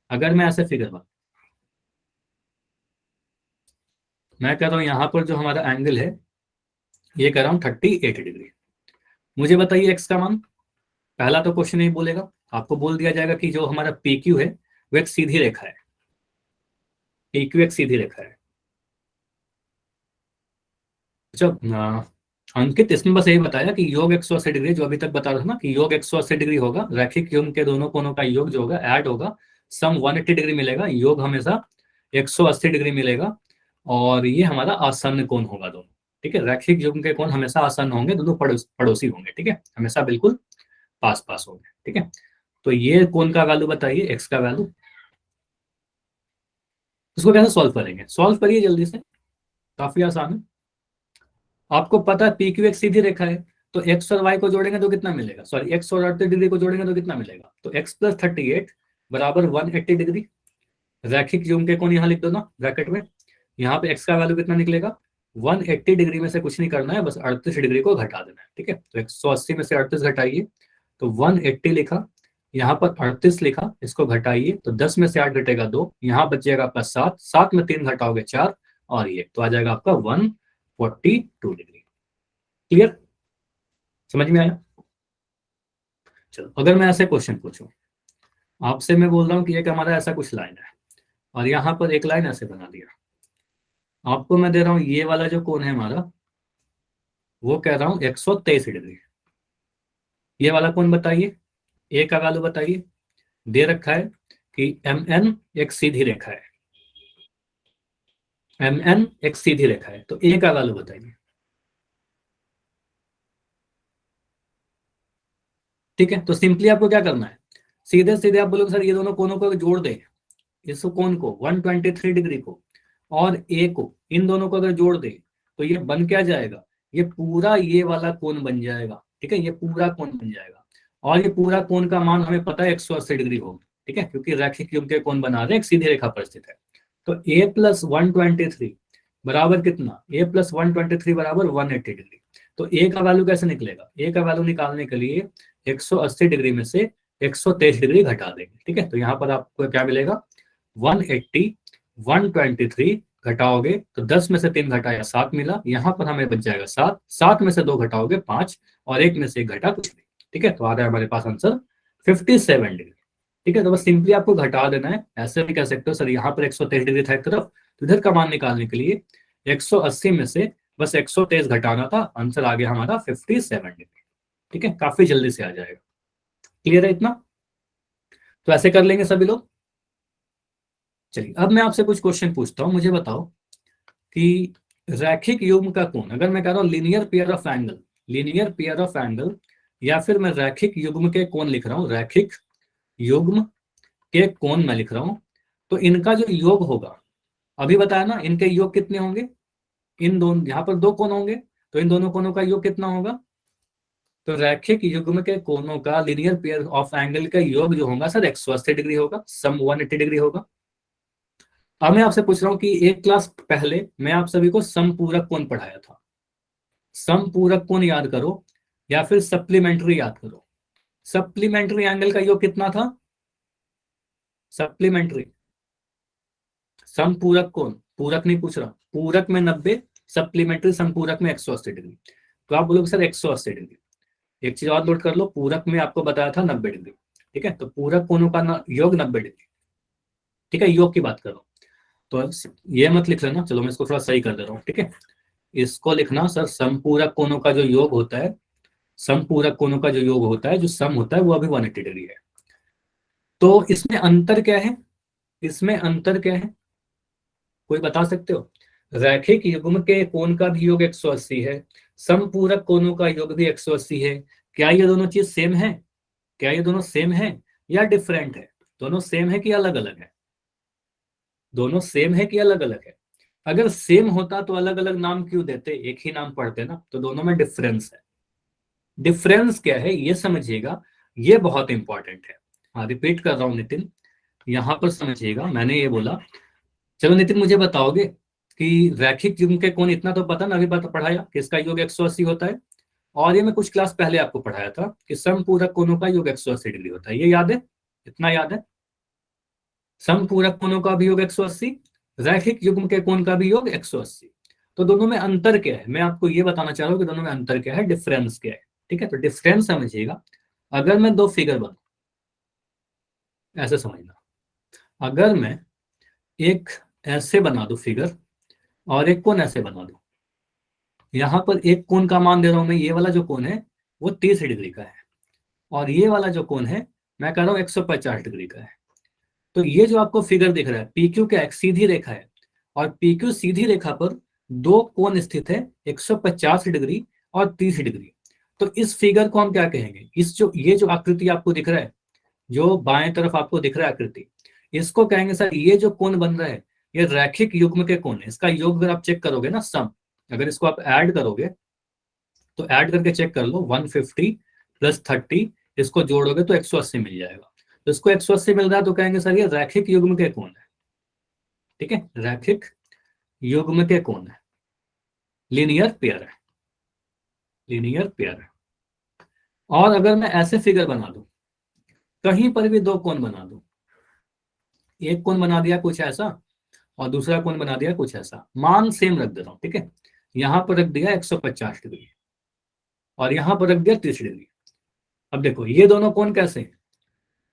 अगर मैं ऐसे फिगर बना, मैं कह रहा हूं यहां पर जो हमारा एंगल है ये कह रहा हूं 38 डिग्री, मुझे बताइए एक्स का मान। पहला तो क्वेश्चन यही बोलेगा, आपको बोल दिया जाएगा कि जो हमारा पी क्यू है वो एक सीधी रेखा है, पी क्यू एक सीधी रेखा है। अच्छा, अंकित इसमें बस यही बताया कि योग 180 डिग्री, जो अभी तक बता रहा था ना कि योग 180 डिग्री होगा, रैखिक युग्म के दोनों कोणों का योग जो होगा ऐड होगा, सम 180 डिग्री मिलेगा, योग हमेशा 180 डिग्री मिलेगा, और ये हमारा आसन्न कोण होगा दोनों, ठीक है, रैखिक युग्म के कोण हमेशा आसन्न होंगे, दोनों पड़ोसी होंगे, ठीक है, हमेशा बिल्कुल पास पास हो गए, ठीक है। तो ये कोण का वैल्यू बताइए, एक्स का वैल्यू, इसको कैसे सॉल्व करेंगे, सॉल्व करिए जल्दी से, काफी आसान है। आपको पता है पी क्यू एक सीधी रेखा है, तो एक्स और वाई को जोड़ेंगे तो कितना मिलेगा, सॉरी एक्स और 38 डिग्री को जोड़ेंगे तो कितना मिलेगा, तो एक्स प्लस 38 बराबर 180 डिग्री। रैखिक युग्म के कोण यहाँ लिख दो ना ब्रैकेट में, यहाँ पे एक्स का वैल्यू कितना निकलेगा, 180 डिग्री में से कुछ नहीं करना है, बस 38 डिग्री को घटा देना है, ठीक है। तो 180 में से 38 घटाइए, तो 180 लिखा, यहाँ पर 38 लिखा, इसको घटाइए तो 10 में से 8 घटेगा 2, यहाँ बच जाएगा आपका 7, 7 में 3 घटाओगे 4, और ये तो आ जाएगा आपका 142 डिग्री। क्लियर, समझ में आया। चलो अगर मैं ऐसे क्वेश्चन पूछूं आपसे, मैं बोल रहा हूँ कि एक हमारा ऐसा कुछ लाइन है और यहाँ पर एक लाइन ऐसे बना दिया, आपको मैं दे रहा हूँ ये वाला जो कोण है हमारा, वो कह रहा हूँ 123 डिग्री। ये वाला कोण बताइए, ए का वैल्यू बताइए, दे रखा है कि एम एन एक सीधी रेखा है, एम एन एक सीधी रेखा है, तो ए का वैल्यू बताइए। ठीक है, तो सिंपली आपको क्या करना है, सीधे सीधे आप बोलोगे सर ये दोनों कोनों को जोड़ दे, इस कोण को 123 डिग्री को और ए को, इन दोनों को अगर जोड़ दे तो ये बन क्या जाएगा, ये पूरा ये वाला कोण बन जाएगा, ठीक है, ये पूरा कोण बन जाएगा। और ये पूरा कोण का मान हमें पता है 180 डिग्री होगा, ठीक है, क्योंकि रैखिक युग्म के कोण बना रहे एक सीधी रेखा पर स्थित है। तो a प्लस 123 बराबर कितना, a प्लस 123 बराबर 180 डिग्री। तो a का वैल्यू कैसे निकलेगा, a का वैल्यू निकालने के लिए 180 डिग्री में से 123 डिग्री घटा देंगे, ठीक है। तो यहाँ पर आपको क्या मिलेगा, 180 123 घटाओगे तो 10 में से 3 घटाया 7 मिला, यहाँ पर हमें बच जाएगा 7, 7 में से 2 घटाओगे 5, और 1 में से 1 घटा कुछ नहीं, ठीक है। तो आ रहा है हमारे पास आंसर 57 डिग्री, ठीक है। तो बस सिंपली आपको घटा देना है, ऐसे भी कह सकते हो सर यहाँ पर 123 डिग्री था एक तरफ, तो इधर का मान निकालने के लिए 180 में से बस 123 घटाना था, आंसर आ गया हमारा 57 डिग्री, ठीक है, काफी जल्दी से आ जाएगा। क्लियर है इतना, तो ऐसे कर लेंगे सभी लोग। चलिए अब मैं आपसे कुछ क्वेश्चन पूछता हूं, मुझे बताओ कि रैखिक युग्म का कोण, अगर मैं कह रहा हूं linear pair of angle, linear pair of angle, या फिर मैं रैखिक युग्म के कोण लिख रहा हूं, रैखिक युग्म के कोण मैं लिख रहा हूं, तो इनका जो योग होगा, अभी बताया ना इनके योग कितने होंगे, इन दोनों, यहाँ पर दो कोण होंगे, तो इन दोनों कोणों का योग कितना होगा, तो रैखिक युग्म के कोणों का लीनियर पेयर ऑफ एंगल का योग जो होगा सर 180 डिग्री होगा, सम 180 डिग्री होगा। अब मैं आपसे पूछ रहा हूं कि एक क्लास पहले मैं आप सभी को समपूरक कोण पढ़ाया था, समपूरक कोण याद करो या फिर सप्लीमेंट्री याद करो। सप्लीमेंट्री एंगल का योग कितना था, सप्लीमेंट्री, समपूरक कोण, पूरक नहीं पूछ रहा, पूरक में 90, सप्लीमेंट्री समपूरक में 180 डिग्री। तो आप बोलोगे सर 180 डिग्री, एक चीज और नोट कर लो, पूरक में आपको बताया था 90 डिग्री, ठीक है, तो पूरक कोणों का योग 90 डिग्री, ठीक है, योग की बात करो। तो ये मत लिख लेना, चलो मैं इसको थोड़ा सही कर दे रहा हूँ, ठीक है, इसको लिखना सर समपूरक कोणों का जो योग होता है, समपूरक कोणों का जो योग होता है, जो सम होता है वो अभी 180 डिग्री है। तो इसमें अंतर क्या है, इसमें अंतर क्या है, कोई बता सकते हो, रैखिक युग्म के कोण का भी योग 180 है, समपूरक कोणों का योग भी 180 है, क्या ये दोनों चीज सेम है, क्या ये दोनों सेम है या डिफरेंट है, दोनों सेम है कि अलग अलग है, दोनों सेम है कि अलग अलग है। अगर सेम होता तो अलग अलग नाम क्यों देते, एक ही नाम पढ़ते ना, तो दोनों में डिफरेंस है। डिफरेंस क्या है ये समझिएगा, ये बहुत इंपॉर्टेंट है। हाँ रिपीट कर रहा हूं नितिन, यहां पर समझिएगा, मैंने ये बोला, चलो नितिन मुझे बताओगे कि रैखिक युग्म के कोण, इतना तो पता ना, अभी पढ़ाया कि इसका योग 180 होता है, और ये मैं कुछ क्लास पहले आपको पढ़ाया था कि समपूरक कोणों का योग 180 डिग्री होता है, ये याद है, इतना याद है, समपूरक कोणों का भी योग 180, रैखिक युग्म के कोण का भी योग 180। तो दोनों में अंतर क्या है, मैं आपको ये बताना चाह रहा हूँ कि दोनों में अंतर क्या है, डिफरेंस क्या है, ठीक है। तो डिफरेंस समझिएगा, अगर मैं दो फिगर बनाऊं, ऐसे समझना, अगर मैं एक ऐसे बना दूं फिगर और एक कोण ऐसे बना दूं, यहां पर एक कोण का मान दे रहा हूं मैं, ये वाला जो कोण है वो 30 डिग्री का है, और ये वाला जो कोण है मैं कह रहा हूं 150 डिग्री का है। तो ये जो आपको फिगर दिख रहा है, पी क्यू क्या एक सीधी रेखा है, और पी क्यू सीधी रेखा पर दो कोण स्थित है, 150 डिग्री और 30 डिग्री। तो इस फिगर को हम क्या कहेंगे, इस जो ये जो आकृति आपको दिख रहा है, जो बाएं तरफ आपको दिख रहा है आकृति, इसको कहेंगे सर ये जो कोण बन रहा है ये रैखिक युग्म के कोण है। इसका योग अगर आप चेक करोगे ना, सम, अगर इसको आप ऐड करोगे तो ऐड करके चेक कर लो, 150 प्लस 30, इसको जोड़ोगे तो 180 मिल जाएगा। तो इसको 180 मिल रहा है तो कहेंगे सर ये रैखिक युग्म के कोण है। ठीक है, रैखिक युग्म के कोण है, लीनियर पेयर है, लीनियर पेयर है। और अगर मैं ऐसे फिगर बना दूं, कहीं पर भी दो कोण बना दूं, एक कोण बना दिया कुछ ऐसा और दूसरा कोण बना दिया कुछ ऐसा, मान सेम रख दे रहा हूं, ठीक है, यहां पर रख दिया 150 डिग्री और यहां पर रख दिया 30 डिग्री। अब देखो ये दोनों कोण कैसे हैं,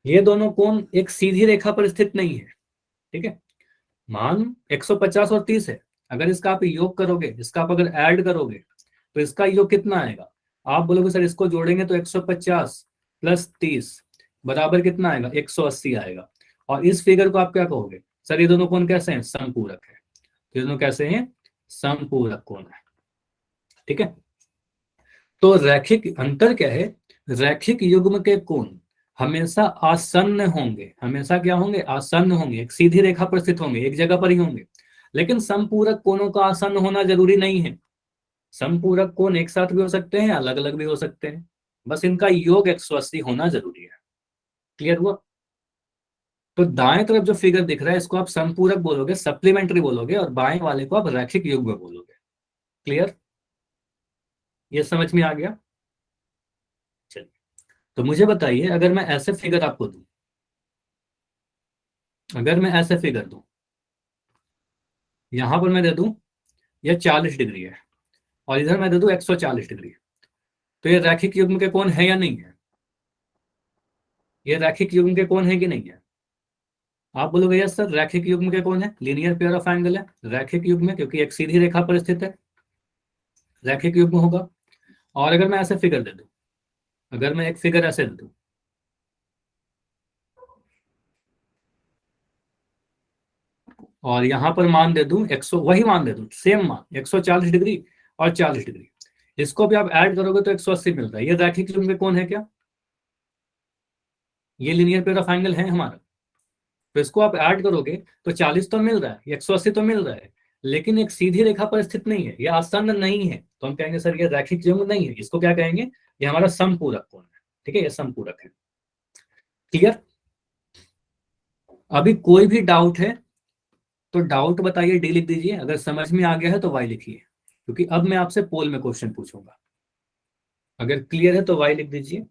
ये दोनों कोण एक सीधी रेखा पर स्थित नहीं है। ठीक है, मान 150 और 30 है, अगर इसका आप योग करोगे, इसका आप अगर ऐड करोगे तो इसका योग कितना आएगा, आप बोलोगे सर इसको जोड़ेंगे तो 150 प्लस 30 बराबर कितना आएगा, 180 आएगा। और इस फिगर को आप क्या कहोगे, सर ये दोनों कोण कैसे हैं, समपूरक है। ये दोनों कैसे हैं, समपूरक कोण है। ठीक है, तो रैखिक अंतर क्या है, रैखिक युग्म के कोण हमेशा आसन्न होंगे, हमेशा क्या होंगे, आसन्न होंगे, एक सीधी रेखा पर स्थित होंगे, एक जगह पर ही होंगे। लेकिन समपूरक कोणों का आसन्न होना जरूरी नहीं है, समपूरक कोण एक साथ भी हो सकते हैं, अलग अलग भी हो सकते हैं, बस इनका योग 180 होना जरूरी है। क्लियर हुआ। तो दाएं तरफ जो फिगर दिख रहा है इसको आप समपूरक बोलोगे, सप्लीमेंट्री बोलोगे, और बाएं वाले को आप रैखिक युग्म बोलोगे। क्लियर, ये समझ में आ गया। चलिए, तो मुझे बताइए अगर मैं ऐसे फिगर आपको दूं, अगर मैं ऐसे फिगर दूं, यहां पर मैं दे दूं ये 40 डिग्री है और इधर मैं दे दूं 140 डिग्री, तो ये रैखिक युग्म के कोण है या नहीं है, ये रैखिक युग्म के कोण है कि नहीं है। आप बोलोगे यस सर रैखिक युग्म के कोण है, लीनियर पेयर ऑफ एंगल है, रैखिक युग्म है क्योंकि एक सीधी रेखा पर स्थित है, रैखिक युग्म होगा। और अगर मैं ऐसे फिगर दे दूं, अगर मैं एक फिगर ऐसे दे दूं, और यहां पर मान दे दूं 100, वही मान दे दूं, सेम मान 140 डिग्री और 40 डिग्री, इसको भी आप ऐड करोगे तो 180 मिलता है, ये रैखिक युग्म के कोण है क्या, ये लीनियर पेयर ऑफ एंगल है हमारा। तो इसको आप ऐड करोगे तो 40 तो मिल रहा है, 180 तो मिल रहा है, लेकिन एक सीधी रेखा पर स्थित नहीं है, ये आसन्न नहीं है, तो हम कहेंगे सर ये रैखिक युग्म नहीं है, इसको क्या कहेंगे, ये हमारा समपूरक कोण है। ठीक है, ये समपूरक है। क्लियर। अभी कोई भी डाउट है तो डाउट बताइए, डी लिख दीजिए, अगर समझ में आ गया है तो वाई लिखिए, क्योंकि अब मैं आपसे पोल में क्वेश्चन पूछूंगा। अगर क्लियर है तो वाई लिख दीजिए,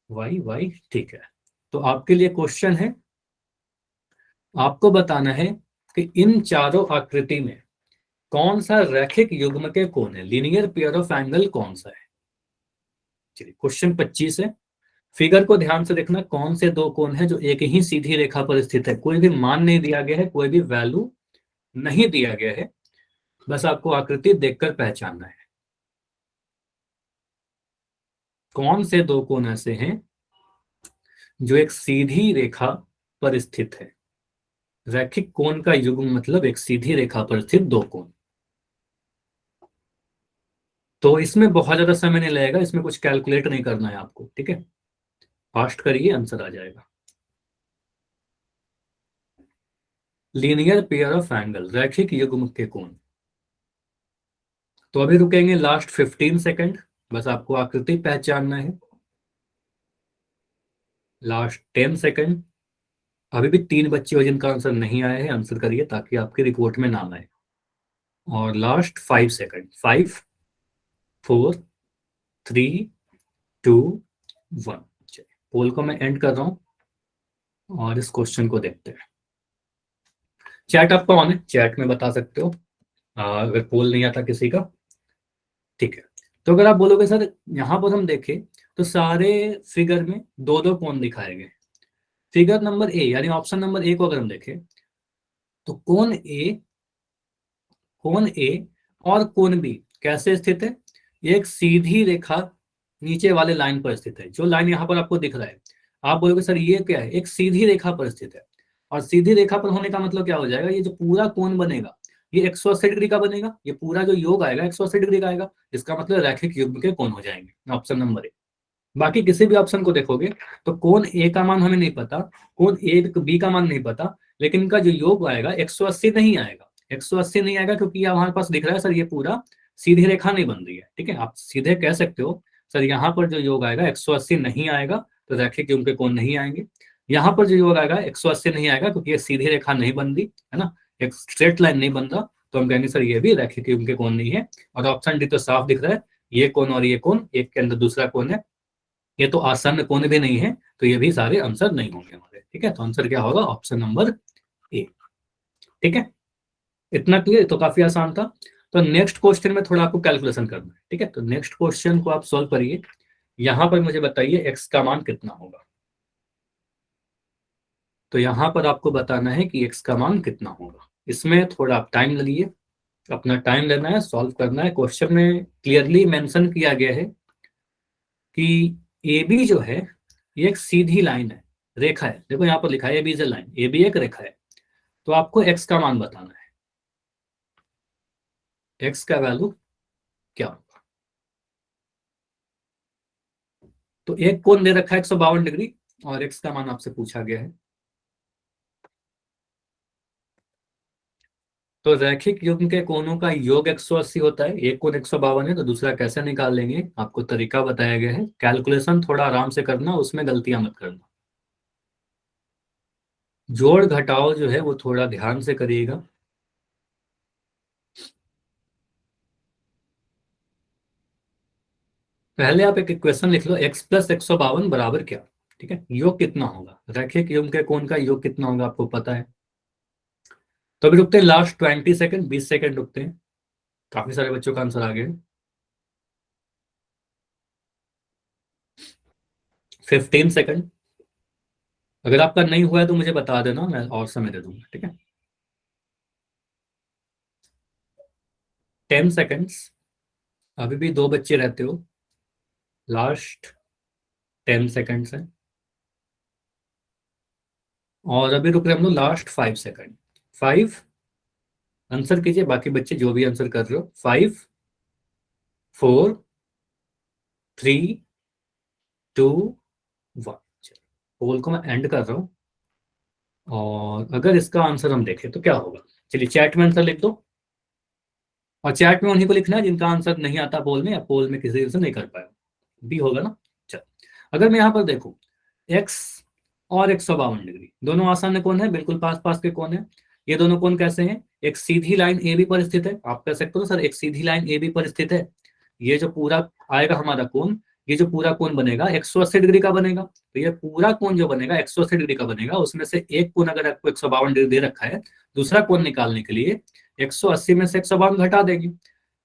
वाई वाई, ठीक है। तो आपके लिए क्वेश्चन है, आपको बताना है कि इन चारों आकृति में कौन सा रैखिक युग्म के कोण है, लीनियर पेयर ऑफ एंगल कौन सा है। चलिए, क्वेश्चन 25 है, फिगर को ध्यान से देखना, कौन से दो कोण है जो एक ही सीधी रेखा पर स्थित है, कोई भी मान नहीं दिया गया है, कोई भी वैल्यू नहीं दिया गया है, बस आपको आकृति देखकर पहचानना है। कौन से दो कोण ऐसे हैं जो एक सीधी रेखा पर स्थित है, रैखिक कोण का युग्म मतलब एक सीधी रेखा पर स्थित दो कोण। तो इसमें बहुत ज्यादा समय नहीं लगेगा, इसमें कुछ कैलकुलेट नहीं करना है आपको, ठीक है, फास्ट करिए आंसर आ जाएगा। लीनियर पेयर ऑफ एंगल, रैखिक युग्म के कोण। तो अभी रुकेंगे लास्ट 15 सेकंड, बस आपको आकृति पहचानना है। लास्ट 10 सेकंड, अभी भी 3 बच्चे हो जिनका आंसर नहीं आया है, आंसर करिए ताकि आपकी रिपोर्ट में नाम आए। और लास्ट 5 सेकंड, 5 4 3 2 1। चलिए, पोल को मैं एंड कर रहा हूं और इस क्वेश्चन को देखते हैं। चैट आपका ऑन है, चैट में बता सकते हो अगर पोल नहीं आता किसी का। ठीक है, तो अगर आप बोलोगे सर यहां पर हम देखें तो सारे फिगर में दो दो कोण दिखाए गए, फिगर नंबर ए यानी ऑप्शन नंबर ए को अगर हम देखें तो कोण ए और कोण बी कैसे स्थित है, एक सीधी रेखा नीचे वाले लाइन पर स्थित है, जो लाइन यहाँ पर आपको दिख रहा है। आप बोलोगे सर ये क्या है, एक सीधी रेखा पर स्थित है, और सीधी रेखा पर होने का मतलब क्या हो जाएगा, ये जो पूरा कोण बनेगा ये 180 डिग्री का बनेगा, ये पूरा जो योग आएगा 180 डिग्री का आएगा, इसका मतलब रैखिक युग्म के कोण हो जाएंगे, ऑप्शन नंबर ए। बाकी किसी भी ऑप्शन को देखोगे तो कोण ए का मान हमें नहीं पता, कोण ए बी का मान नहीं पता, लेकिन इनका जो योग आएगा 180 नहीं आएगा, 180 नहीं आएगा क्योंकि ये हमारे पास दिख रहा है सर ये पूरा सीधी रेखा नहीं बन रही है। ठीक है, आप सीधे कह सकते हो सर यहाँ पर जो योग आएगा 180 नहीं आएगा, तो रैखिक युग्म के कोण नहीं आएंगे। यहाँ पर जो योग आएगा 180 नहीं आएगा क्योंकि ये सीधी रेखा नहीं बन रही है ना, एक स्ट्रेट लाइन नहीं बन रहा, तो हम कहेंगे सर ये भी रैखिक युग्म के कोण नहीं है। और ऑप्शन डी तो साफ दिख रहा है, ये कोण और ये कोण, एक के अंदर दूसरा कोण है, ये तो आसन्न कोण भी नहीं है, तो ये भी सारे आंसर नहीं होंगे हमारे। ठीक है, तो आंसर क्या होगा, ऑप्शन नंबर ए। ठीक है, इतना क्लियर, तो काफी आसान था। तो नेक्स्ट क्वेश्चन में थोड़ा आपको कैलकुलेशन करना है। ठीक है, तो नेक्स्ट क्वेश्चन को आप सॉल्व करिए। यहां पर मुझे बताइए एक्स का मान कितना होगा। तो यहां पर आपको बताना है कि एक्स का मान कितना होगा। इसमें थोड़ा आप टाइम लगिए, अपना टाइम लेना है, सॉल्व करना है। क्वेश्चन में क्लियरली मेंशन किया गया है कि ए बी जो है ये एक सीधी लाइन है, रेखा है। देखो यहाँ पर लिखा है A B is a line, A B एक रेखा है। तो आपको एक्स का मान बताना है, एक्स का वैल्यू क्या होगा। तो एक कोण दे रखा है 152 डिग्री और एक्स का मान आपसे पूछा गया है। तो रैखिक युग्म के कोणों का योग 180 होता है, एक कोण 152 है, तो दूसरा कैसे निकाल लेंगे आपको तरीका बताया गया है। कैलकुलेशन थोड़ा आराम से करना, उसमें गलतियां मत करना। जोड़ घटाओ जो है वो थोड़ा ध्यान से करिएगा। पहले आप एक इक्वेशन लिख लो, x प्लस 152 बराबर क्या। ठीक है, योग कितना होगा, रैखिक युग्म के कोण का योग कितना होगा आपको पता है। तो अभी रुकते हैं लास्ट 20 सेकंड, 20 सेकंड रुकते हैं। काफी सारे बच्चों का आंसर आ गया है। 15 सेकंड। अगर आपका नहीं हुआ है तो मुझे बता देना, मैं और समय दे दूंगा। ठीक है, 10 सेकंड्स। अभी भी दो बच्चे रहते हो, लास्ट 10 सेकंड्स है। और अभी रुक रहे हम लोग लास्ट 5 सेकंड। 5, आंसर कीजिए बाकी बच्चे जो भी आंसर कर रहे हो। 5, 4, 3, 2, 1। पोल को मैं एंड कर रहा हूं। और अगर इसका आंसर हम देखें तो क्या होगा, चलिए चैट में आंसर लिख दो। और चैट में उन्हीं को लिखना है जिनका आंसर नहीं आता पोल में, या पोल में किसी से नहीं कर पाया। बी होगा ना। चल, अगर मैं यहाँ पर देखूं, एक्स और 152 डिग्री दोनों आसान कोण है, बिल्कुल पास पास के कोण है। ये दोनों कोण कैसे हैं, एक सीधी लाइन ए बी पर स्थित है। आप कह सकते हो सर एक सीधी लाइन ए बी पर स्थित है, ये जो पूरा आएगा हमारा कोण, ये जो पूरा कोण बनेगा 180 डिग्री का बनेगा। तो ये पूरा कोण जो बनेगा 180 डिग्री का बनेगा, उसमें से एक कोण अगर आपको 152 डिग्री दे रखा है, दूसरा कोण निकालने के लिए 180 में से 152 घटा देंगे।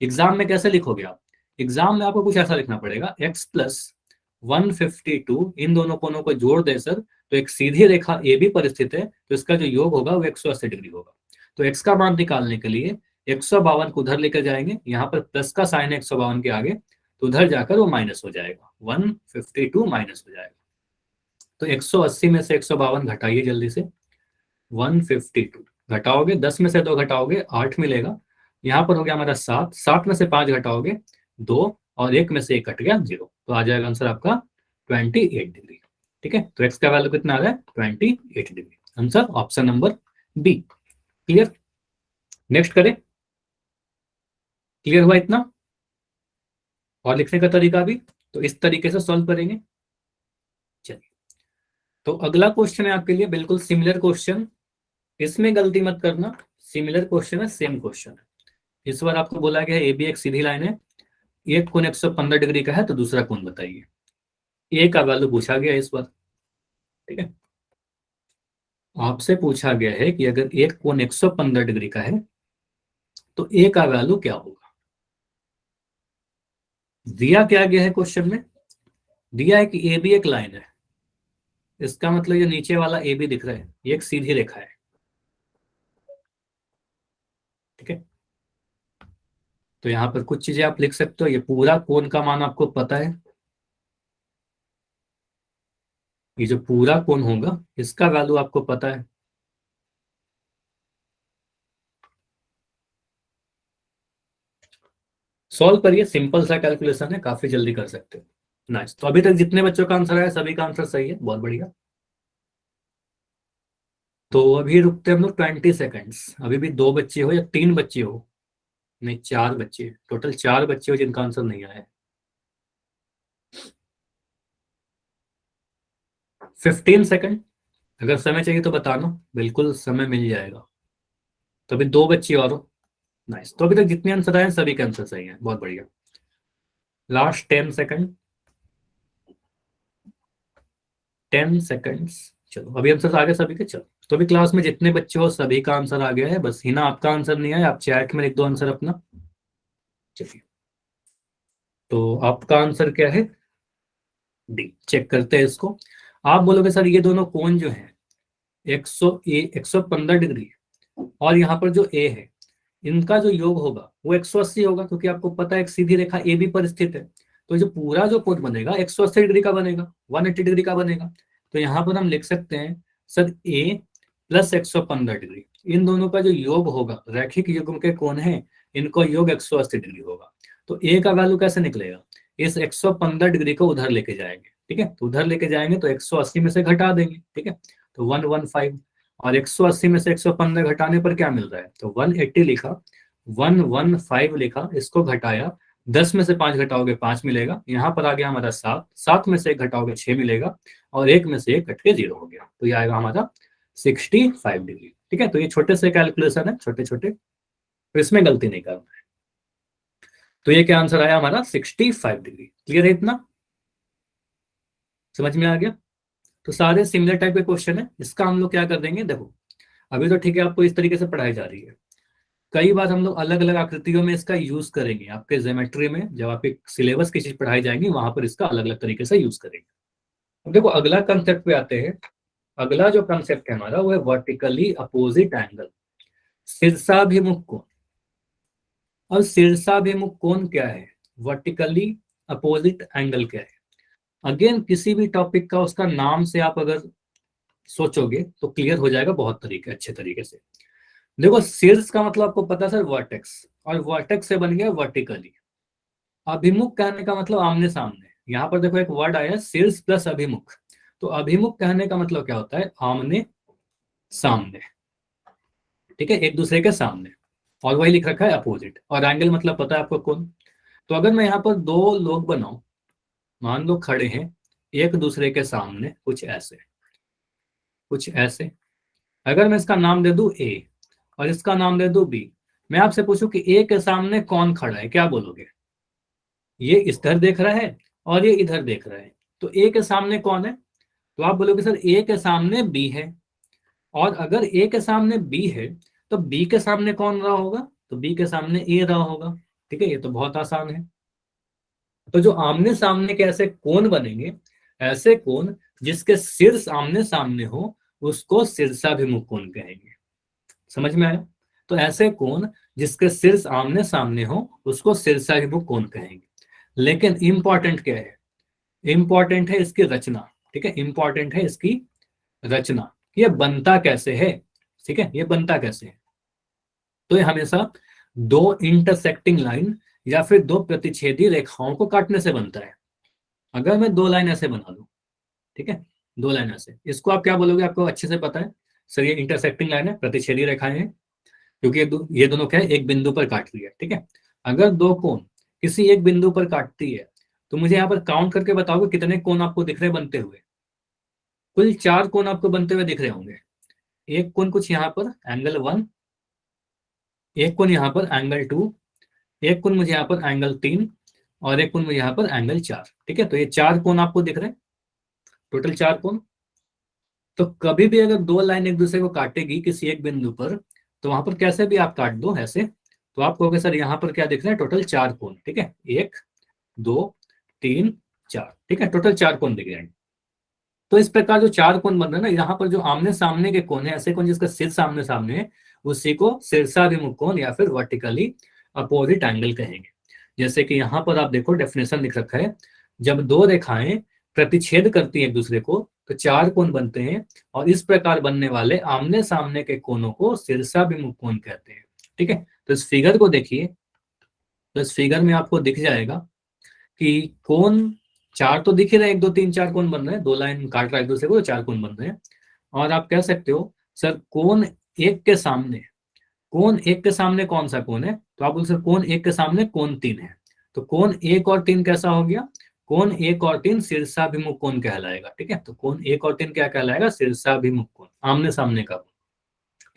एग्जाम में कैसे लिखोगे आप, एग्जाम में आपको कुछ ऐसा लिखना पड़ेगा, x प्लस 152, इन दोनों कोणों को जोड़ दे सर, तो एक सीधी रेखा ए बी पर स्थित है, तो इसका जो योग होगा वो 180 डिग्री होगा। तो x का मान निकालने के लिए 152 को उधर लेकर जाएंगे, यहाँ पर प्लस का साइन है 152 के आगे, तो उधर जाकर वो माइनस हो जाएगा, 152 माइनस हो जाएगा। तो 180 में से 152 घटाइए जल्दी से, 152 घटाओगे, 10 में से 2 घटाओगे 8 मिलेगा। यहाँ पर हो गया हमारा 7, 7 में से 5 घटाओगे 2, और 1 में से 1 कट गया 0, तो आ जाएगा आंसर आपका 28 डिग्री। ठीक है, तो एक्स का वैल्यू कितना आ रहा है, 28 degree. Answer option number B. Clear, next करें। क्लियर हुआ इतना, और लिखने का तरीका भी तो इस तरीके से सॉल्व करेंगे। चलिए, तो अगला क्वेश्चन है आपके लिए बिल्कुल सिमिलर क्वेश्चन, इसमें गलती मत करना, सिमिलर क्वेश्चन है, सेम क्वेश्चन है। इस बार आपको बोला गया है ए बी एक सीधी लाइन है, एक कोण 115 डिग्री का है, तो दूसरा कोण बताइए। ए का वैल्यू पूछा गया है इस बार। ठीक है, आपसे पूछा गया है कि अगर एक कोण 115 डिग्री का है तो ए का वैल्यू क्या होगा। दिया क्या गया है क्वेश्चन में, दिया है कि ए बी एक लाइन है, इसका मतलब ये नीचे वाला ए बी दिख रहा है, ये एक सीधी रेखा है। ठीक है, तो यहां पर कुछ चीजें आप लिख सकते हो, ये पूरा कोण का मान आपको पता है, ये जो पूरा कोण होगा इसका वैल्यू आपको पता है। सॉल्व करिए, सिंपल सा कैलकुलेशन है, काफी जल्दी कर सकते हो। नाइस। तो अभी तक जितने बच्चों का आंसर आया सभी का आंसर सही है, बहुत बढ़िया। तो अभी रुकते हैं हम लोग 20 सेकेंड्स। अभी भी 2 बच्चे हो या 3 बच्चे हो, नहीं 4 बच्चे, टोटल 4 बच्चे हो जिनका आंसर नहीं आया है। 15 सेकेंड, अगर समय चाहिए तो बताना, बिल्कुल समय मिल जाएगा। तो अभी 2 बच्चे और हो। नाइस। तो अभी तक जितने आंसर आए हैं सभी के आंसर सही है, बहुत बढ़िया। Last 10 second, 10 seconds. चलो अभी आंसर आ गए सभी के। चलो तो अभी क्लास में जितने बच्चे हो सभी का आंसर आ गया है, बस हिना आपका आंसर नहीं आया, आप चैट में लिख दो आंसर अपना। चलिए, तो आपका आंसर क्या है? डी। चेक करते हैं इसको। आप बोलोगे सर ये दोनों कोण जो है 115 डिग्री और यहाँ पर जो ए है, इनका जो योग होगा वो 180 होगा, क्योंकि आपको पता है एक सीधी रेखा ए बी पर स्थित है। तो जो पूरा जो कोण बनेगा 180 डिग्री का बनेगा, 180 डिग्री का बनेगा। तो यहाँ पर हम लिख सकते हैं सर ए प्लस 115 डिग्री, इन दोनों का जो योग होगा, रैखिक युग्म के कोण है, इनको योग 180 डिग्री होगा। तो ए का वैल्यू कैसे निकलेगा? इस 115 डिग्री को उधर लेके जाएंगे, ठीक है। तो उधर लेके जाएंगे तो 180 में से घटा देंगे, ठीक है। तो 115, और 180 में से 115 घटाने पर क्या मिल रहा है? तो 180 लिखा, 115 लिखा, इसको घटाया, 10 में से 5 घटाओगे 5 मिलेगा, यहाँ पर आ गया हमारा 7, 7 में से 1 घटाओगे 6 मिलेगा, और 1 में से 1 कट के 0 हो गया। तो ये आएगा हमारा 65 डिग्री, ठीक है। तो ये छोटे से कैलकुलेशन है, छोटे छोटे, तो इसमें गलती नहीं करना है। तो ये क्या आंसर आया हमारा? 65 डिग्री। क्लियर है इतना? समझ में आ गया? तो सारे सिमिलर टाइप के क्वेश्चन है। इसका हम लोग क्या कर देंगे, देखो अभी तो ठीक है, आपको इस तरीके से पढ़ाई जा रही है, कई बार हम लोग अलग अलग आकृतियों में इसका यूज करेंगे। आपके ज्योमेट्री में जब आपके सिलेबस की चीज पढ़ाई जाएगी वहां पर इसका अलग अलग तरीके से यूज करेंगे। अब देखो अगला कंसेप्ट पे आते हैं। अगला जो कंसेप्ट है हमारा वो है वर्टिकली अपोजिट एंगल, शीर्षाभिमुख कोण। अब शीर्षाभिमुख कोण क्या है, वर्टिकली अपोजिट एंगल क्या है? अगेन किसी भी टॉपिक का उसका नाम से आप अगर सोचोगे तो क्लियर हो जाएगा बहुत तरीके अच्छे तरीके से। देखो शीर्ष का मतलब आपको पता है सर वर्टेक्स, और वर्टेक्स से बन गया वर्टिकली। अभिमुख कहने का मतलब आमने सामने। यहाँ पर देखो एक वर्ड आया है शीर्ष प्लस अभिमुख, तो अभिमुख कहने का मतलब क्या होता है? आमने सामने, ठीक है, एक दूसरे के सामने। और वही लिख रखा है अपोजिट। और एंगल मतलब पता है आपको कौन। तो अगर मैं यहाँ पर 2 लोग बनाऊं, मान लो खड़े हैं एक दूसरे के सामने, कुछ ऐसे, कुछ ऐसे। अगर मैं इसका नाम दे दूं ए और इसका नाम दे दूं बी, मैं आपसे पूछूं कि ए के सामने कौन खड़ा है, क्या बोलोगे? ये इधर देख रहा है और ये इधर देख रहा है, तो ए के सामने कौन है? तो आप बोलोगे सर ए के सामने बी है। और अगर ए के सामने बी है तो बी के सामने कौन रहा होगा? तो बी के सामने ए रहा होगा, ठीक है। ये तो बहुत आसान है। तो जो आमने सामने के ऐसे कोण बनेंगे, ऐसे कोण जिसके शीर्ष आमने सामने हो, उसको शीर्षाभिमुख कोण कहेंगे। समझ में आया? तो ऐसे कोण जिसके शीर्ष आमने सामने हो उसको शीर्षाभिमुख कोण कहेंगे। लेकिन इंपॉर्टेंट क्या है? इंपॉर्टेंट है इसकी रचना, ठीक है। इंपॉर्टेंट है इसकी रचना, ये बनता कैसे है, ठीक है, ये बनता कैसे है। तो ये हमेशा 2 इंटरसेक्टिंग लाइन या फिर 2 प्रतिच्छेदी रेखाओं को काटने से बनता है। अगर मैं 2 लाइन ऐसे बना दूं, ठीक है, 2 लाइन ऐसे, इसको आप क्या बोलोगे? आपको अच्छे से पता है सर ये इंटरसेक्टिंग लाइन है, प्रतिच्छेदी रेखाएं हैं, क्योंकि ये दोनों क्या है, एक बिंदु पर काट रही है, ठीक है। अगर 2 कोण किसी एक बिंदु पर काटती है तो मुझे यहाँ पर काउंट करके बताओगे कितने कोण आपको दिख रहे बनते हुए? कुल 4 कोण आपको बनते हुए दिख रहे होंगे। एक कोण कुछ यहाँ पर एंगल 1, एक कोण यहाँ पर एंगल 2, एक कोण मुझे यहाँ पर एंगल 3, और एक कोण मुझे यहाँ पर एंगल 4, ठीक है। तो ये 4 कोण आपको दिख रहे हैं, टोटल 4 कोण। तो कभी भी अगर 2 लाइन एक दूसरे को काटेगी किसी एक बिंदु पर, तो वहां पर कैसे भी आप काट दो ऐसे, तो आप कहोगे सर यहाँ पर क्या दिख रहा है? टोटल 4 कोण, ठीक है, 1 2 3 4, ठीक है, टोटल 4 कोण दिख रहे हैं। तो इस प्रकार जो 4 कोण बन रहे हैं ना, यहाँ पर जो आमने सामने के कोण है, ऐसे कोण जिसका शीर्ष आमने सामने है, उसी को शीर्षाभिमुख कोण या फिर वर्टिकली अपोजिट एंगल कहेंगे। जैसे कि यहाँ पर आप देखो डेफिनेशन लिख रखा है, जब 2 रेखाएं प्रतिच्छेद करती हैं एक दूसरे को तो 4 कोण बनते हैं, और इस प्रकार बनने वाले आमने सामने के कोणों को शीर्षाभिमुख कोण कहते हैं, ठीक है। तो इस फिगर को देखिए, तो इस फिगर में आपको दिख जाएगा कि कोण चार तो दिख ही रहे, 1 2 3 4 कोण बन रहे हैं, 2 लाइन काट रहा है एक दूसरे को तो 4 कोण बन रहे हैं। और आप कह सकते हो सर कोण एक के सामने, कोण एक के सामने कौन सा कोण है, तो आप बोल सकते कोण एक के सामने कोण 3 है। तो कोण 1 और 3 कैसा हो गया, कोण 1 और 3 शीर्षाभिमुख कोण कहलाएगा। ठीक है, तो कोण 1 और 3 क्या कहलाएगा, शीर्षाभिमुख कोण, आमने सामने का कोण।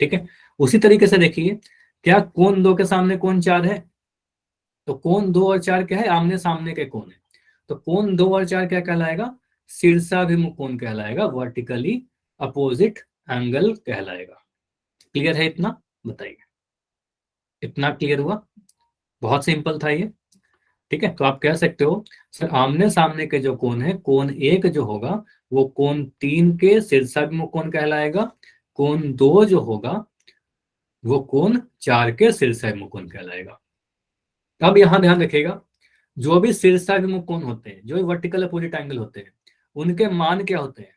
ठीक है, उसी तरीके से देखिए क्या कोण 2 के सामने कोण 4 है, तो कोण 2 और 4 क्या है, आमने सामने के कोण है। तो कोण 2 और 4 क्या कहलाएगा, शीर्षाभिमुख कोण कहलाएगा, वर्टिकली अपोजिट एंगल कहलाएगा। क्लियर है इतना, बताइए इतना क्लियर हुआ, बहुत सिंपल था ये। ठीक है, तो आप कह सकते हो सर आमने सामने के जो कोण है, कोण 1 जो होगा वो कोण 3 के शीर्षाभिमुख कोण कहलाएगा, कोण 2 जो होगा वो कोण 4 के शीर्षाभिमुख कोण कहलाएगा। अब यहां ध्यान रखिएगा, जो भी शीर्षाभिमुख कोण होते हैं, जो वर्टिकल अपोजिट एंगल होते हैं, उनके मान क्या होते हैं,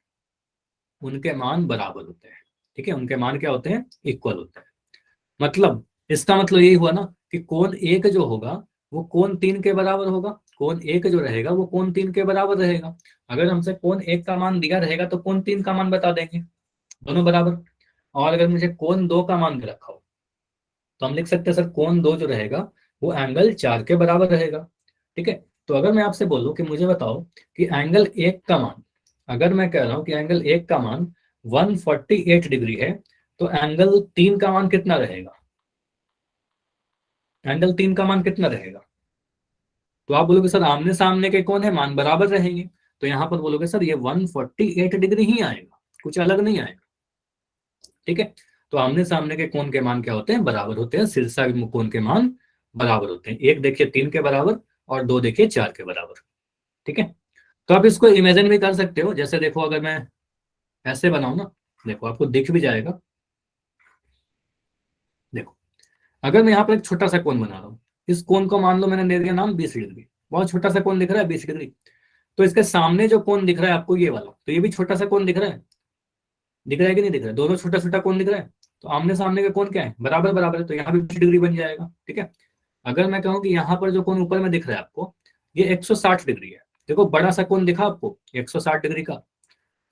उनके मान बराबर होते हैं। ठीक है, उनके मान क्या होते हैं, इक्वल होते हैं। मतलब इसका मतलब यही हुआ ना कि कोण 1 जो होगा वो कोण 3 के बराबर होगा, कोण 1 जो रहेगा वो कोण 3 के बराबर रहेगा। अगर हमसे कोण 1 का मान दिया रहेगा तो कोण 3 का मान बता देंगे, दोनों बराबर। और अगर मुझे कोण 2 का मान दे रखा हो तो हम लिख सकते हैं सर कोण 2 जो रहेगा वो एंगल 4 के बराबर रहेगा। ठीक है, तो अगर मैं आपसे बोलूं कि मुझे बताओ कि एंगल 1 का मान, अगर मैं कह रहा हूं कि एंगल 1 का मान 148 डिग्री है, तो एंगल 3 का मान कितना रहेगा, एंगल 3 का मान कितना रहेगा। तो आप बोलोगे सर आमने सामने के कौन है, मान बराबर रहेंगे, तो यहां पर बोलोगे सर ये 148 डिग्री ही आएगा, कुछ अलग नहीं आएगा। ठीक है, तो आमने सामने के कोण के मान क्या होते हैं, बराबर होते हैं, शीर्षाभिमुख कोण के मान बराबर होते हैं। एक देखिए 3 के बराबर और 2 देखिए 4 के बराबर। ठीक है, तो आप इसको इमेजिन भी कर सकते हो, जैसे देखो अगर मैं ऐसे बनाऊं ना, देखो आपको दिख भी जाएगा। देखो अगर मैं यहाँ पर एक छोटा सा कोण बना रहा हूँ, इस कोण को मान लो मैंने दे दिया नाम 20 डिग्री, बहुत छोटा सा कोण दिख रहा है 20 डिग्री। तो इसके सामने जो कोण दिख रहा है आपको ये वाला, तो ये भी छोटा सा कोण दिख रहा है, दिख रहा है कि नहीं दिख रहा है, दोनों छोटा छोटा कोण दिख रहा है। तो आमने सामने का कोण क्या है, बराबर बराबर है, तो यहाँ भी 20 डिग्री बन जाएगा। ठीक है, अगर मैं कहूँ कि यहाँ पर जो कोण ऊपर में दिख रहा है आपको, ये 160 डिग्री है, देखो बड़ा सा कोण दिखा आपको 160 डिग्री का,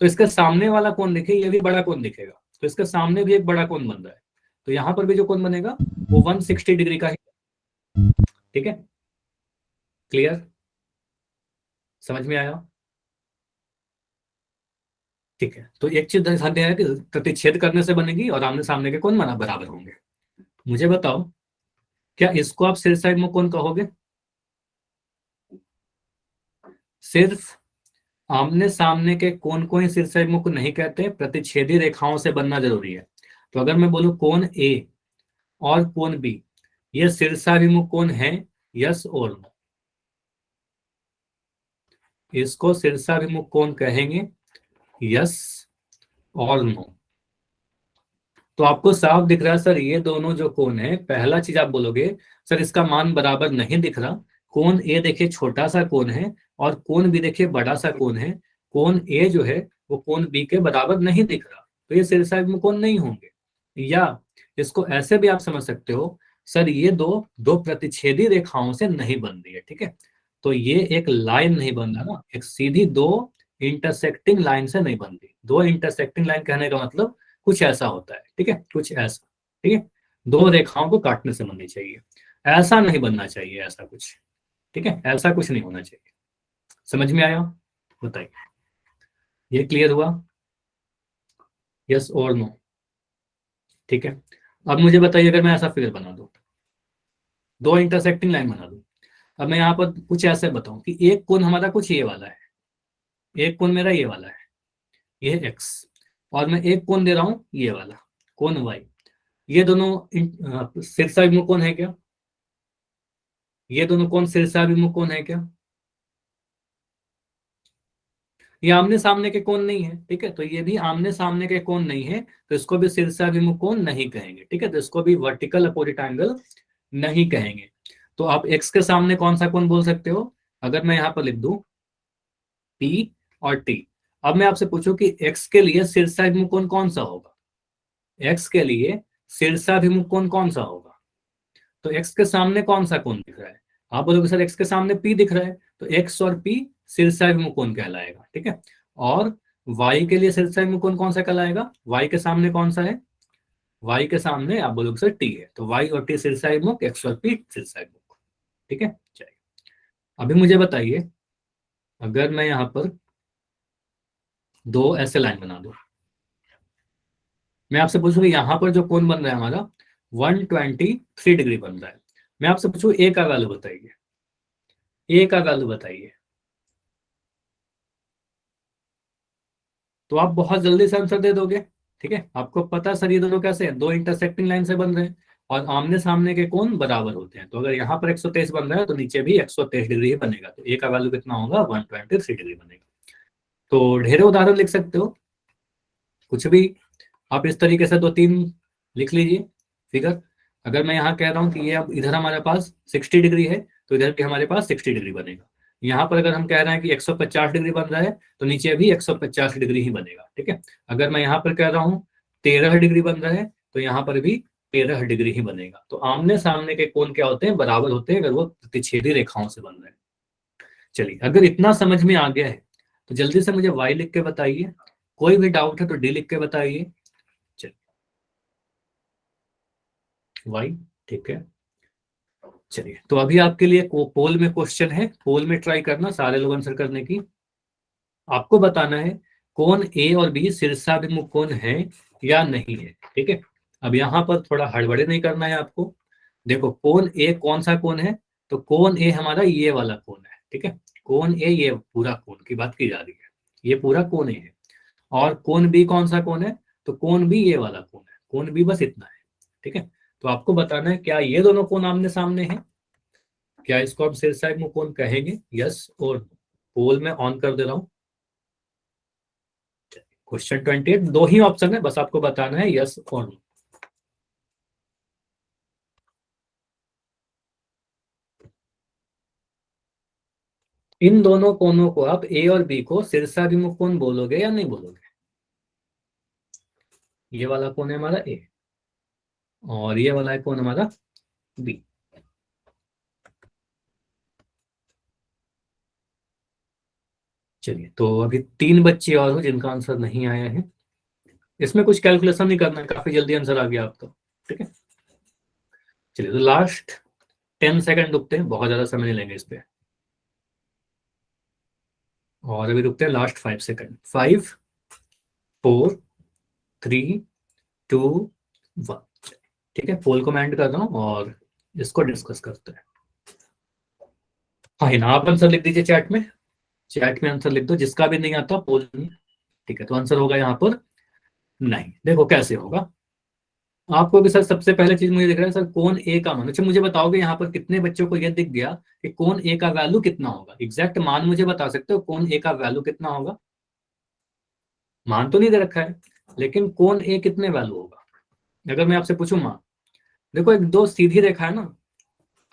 तो इसके सामने वाला कोण दिखे, ये भी बड़ा कोण दिखेगा, तो इसके सामने भी एक बड़ा कोण बन रहा है, तो यहाँ पर भी जो कोण बनेगा वो 160 डिग्री का ही। ठीक है, क्लियर, समझ में आया। ठीक है, तो एक चीज ध्यान देना है कि प्रतिच्छेद करने से बनेगी और आमने सामने के कोण माना बराबर होंगे। मुझे बताओ क्या इसको आप शीर्षाभिमुख कोण कहोगे, सिर्फ आमने सामने के कोण को ही शीर्षाभिमुख नहीं कहते, प्रतिच्छेदी रेखाओं से बनना जरूरी है। तो अगर मैं बोलूं कोण ए और कोण बी ये शीर्षाभिमुख कोण है, यस और नो, इसको शीर्षाभिमुख कोण कहेंगे, यस और नो। तो आपको साफ दिख रहा है सर ये दोनों जो कोण है, पहला चीज आप बोलोगे सर इसका मान बराबर नहीं दिख रहा, कोण ए देखिए छोटा सा कोण है और कोण बी देखिए बड़ा सा कोण है, कोण ए जो है वो कोण बी के बराबर नहीं दिख रहा, तो ये शीर्षाभिमुख कोण नहीं होंगे। या इसको ऐसे भी आप समझ सकते हो सर ये दो दो प्रतिच्छेदी रेखाओं से नहीं बन रही है। ठीक है, तो ये एक लाइन नहीं बन रहा ना, एक सीधी दो इंटरसेक्टिंग लाइन से नहीं बन रही। दो इंटरसेक्टिंग लाइन कहने का मतलब कुछ ऐसा होता है। ठीक है, कुछ ऐसा, ठीक है, दो रेखाओं को काटने से बननी चाहिए, ऐसा नहीं बनना चाहिए, ऐसा कुछ। ठीक है, ऐसा कुछ नहीं होना चाहिए। समझ में आया, बताइए ये क्लियर हुआ, यस और नो। ठीक है, अब मुझे बताइए अगर मैं ऐसा फिगर बना दूं, दो इंटरसेक्टिंग लाइन बना दूं, अब मैं यहाँ पर कुछ ऐसे बताऊं कि एक कोण हमारा कुछ ये वाला है, एक कोण मेरा ये वाला है, ये एक्स, और मैं एक कोण दे रहा हूं ये वाला कोण वाई, ये दोनों शीर्षाभिमुख कोण है क्या, ये दोनों कोण शीर्षाभिमुख कोण है क्या, ये आमने सामने के कोण नहीं है। ठीक है, तो ये भी आमने सामने के कोण नहीं है, तो इसको भी शीर्षाभिमुख कोण नहीं कहेंगे। ठीक है, तो इसको भी वर्टिकल अपोजिट एंगल नहीं कहेंगे। तो आप एक्स के सामने कौन सा कोण बोल सकते हो, अगर मैं यहाँ पर लिख दूं P और T, अब मैं आपसे पूछूं कि x के लिए शीर्षाभिमुख कोण कौन सा होगा, x के लिए शीर्षाभिमुख कोण कौन सा होगा, तो x के सामने कौन सा कोण दिख रहा है, आप बोलोगे सर एक्स के सामने पी दिख रहा है, तो एक्स और पी शीर्षाभिमुख कोण कहलाएगा, ठीक है। और वाई के लिए शीर्षाभिमुख कोण कौन सा कहलाएगा, वाई के सामने कौन सा है, वाई के सामने आप बोलोगे सर टी है, तो वाई और टी शीर्षाभिमुख, एक्स और पी शीर्षाभिमुख, ठीक है। चलिए अभी मुझे बताइए, अगर मैं यहाँ पर दो ऐसे लाइन बना दूं, मैं आपसे पूछूंगा यहाँ पर जो कोण बन रहा है हमारा 123 डिग्री बन रहा है, मैं आपसे पूछूं ए का वैल्यू बताइए, ए का वैल्यू बताइए, तो आप बहुत जल्दी से आंसर दे दोगे, ठीक है। आपको पता है सर ये दोनों कैसे हैं, दो इंटरसेक्टिंग लाइन से बन रहे हैं और आमने सामने के कोण बराबर होते हैं, तो अगर यहाँ पर 123 बन रहा है तो नीचे भी 123 डिग्री ही बनेगा, तो ए का वैल्यू कितना होगा, 123 डिग्री बनेगा। तो ढेरों उदाहरण लिख सकते हो, कुछ भी आप इस तरीके से 2-3 लिख लीजिए फिगर। अगर मैं यहाँ कह रहा हूँ कि ये अब इधर हमारे पास 60 डिग्री है, तो इधर भी हमारे पास 60 डिग्री बनेगा। यहाँ पर अगर हम कह रहे हैं कि 150 डिग्री बन रहा है, तो नीचे भी 150 डिग्री ही बनेगा, ठीक है। अगर मैं यहाँ पर कह रहा हूँ 13 डिग्री बन रहा है, तो यहाँ पर भी 13 डिग्री ही बनेगा। तो आमने सामने के कोण क्या होते हैं, बराबर होते हैं अगर वो प्रतिच्छेदी रेखाओं से बन रहे हैं। चलिए अगर इतना समझ में आ गया है तो जल्दी से मुझे वाई लिख के बताइए, कोई भी डाउट है तो डी लिख के बताइए। वाई, ठीक है। चलिए तो अभी आपके लिए पोल में क्वेश्चन है, पोल में ट्राई करना सारे लोग आंसर करने की। आपको बताना है कौन ए और बी शीर्षाभिमुख कोण है या नहीं है, ठीक है। अब यहाँ पर थोड़ा हड़बड़ी नहीं करना है आपको। देखो कोण ए कौन सा कोण है, तो कोण ए हमारा ये वाला कोण है, ठीक है। कोण ए ये पूरा कोण की बात की जा रही है, ये पूरा कोण ए है। और कोण बी कौन सा कोण है, तो कोण बी ये वाला कोण है, कोण बी बस इतना है, ठीक है। तो आपको बताना है क्या ये दोनों कोण आमने सामने हैं, क्या इसको हम शीर्षाभिमुख कोण कहेंगे, यस और नो। पोल में ऑन कर दे रहा हूं। क्वेश्चन 28, दो ही ऑप्शन है, बस आपको बताना है यस और नो। इन दोनों कोणों को आप ए और बी को शीर्षाभिमुख कोण बोलोगे या नहीं बोलोगे। ये वाला कोण है हमारा ए और ये वाला है कोण हमारा बी। चलिए तो अभी 3 बच्चे और हो जिनका आंसर नहीं आया है, इसमें कुछ कैलकुलेशन नहीं करना है, काफी जल्दी आंसर आ गया आपका, ठीक है। चलिए तो लास्ट 10 सेकंड रुकते हैं, बहुत ज्यादा समय नहीं लेंगे इस पे, और अभी रुकते हैं लास्ट 5 सेकंड। 5 4 3 2 1। ठीक है, पोल को मैं एंड कर रहा हूँ और इसको डिस्कस करते हैं। हाँ हिना आप आंसर लिख दीजिए चैट में, चैट में आंसर लिख दो, जिसका भी नहीं आता पोल में। ठीक है तो आंसर होगा यहाँ पर नहीं। देखो कैसे होगा, आपको भी सर सबसे पहले चीज मुझे दिख रहा है सर कौन ए का मान। अच्छा मुझे बताओगे यहाँ पर कितने बच्चों को यह दिख गया कि कौन ए का वैल्यू कितना होगा, एग्जैक्ट मान मुझे बता सकते हो कौन ए का वैल्यू कितना होगा। मान तो नहीं दे रखा है, लेकिन कौन ए कितने वैल्यू होगा। अगर मैं आपसे पूछूं मान, देखो एक दो सीधी रेखा है ना,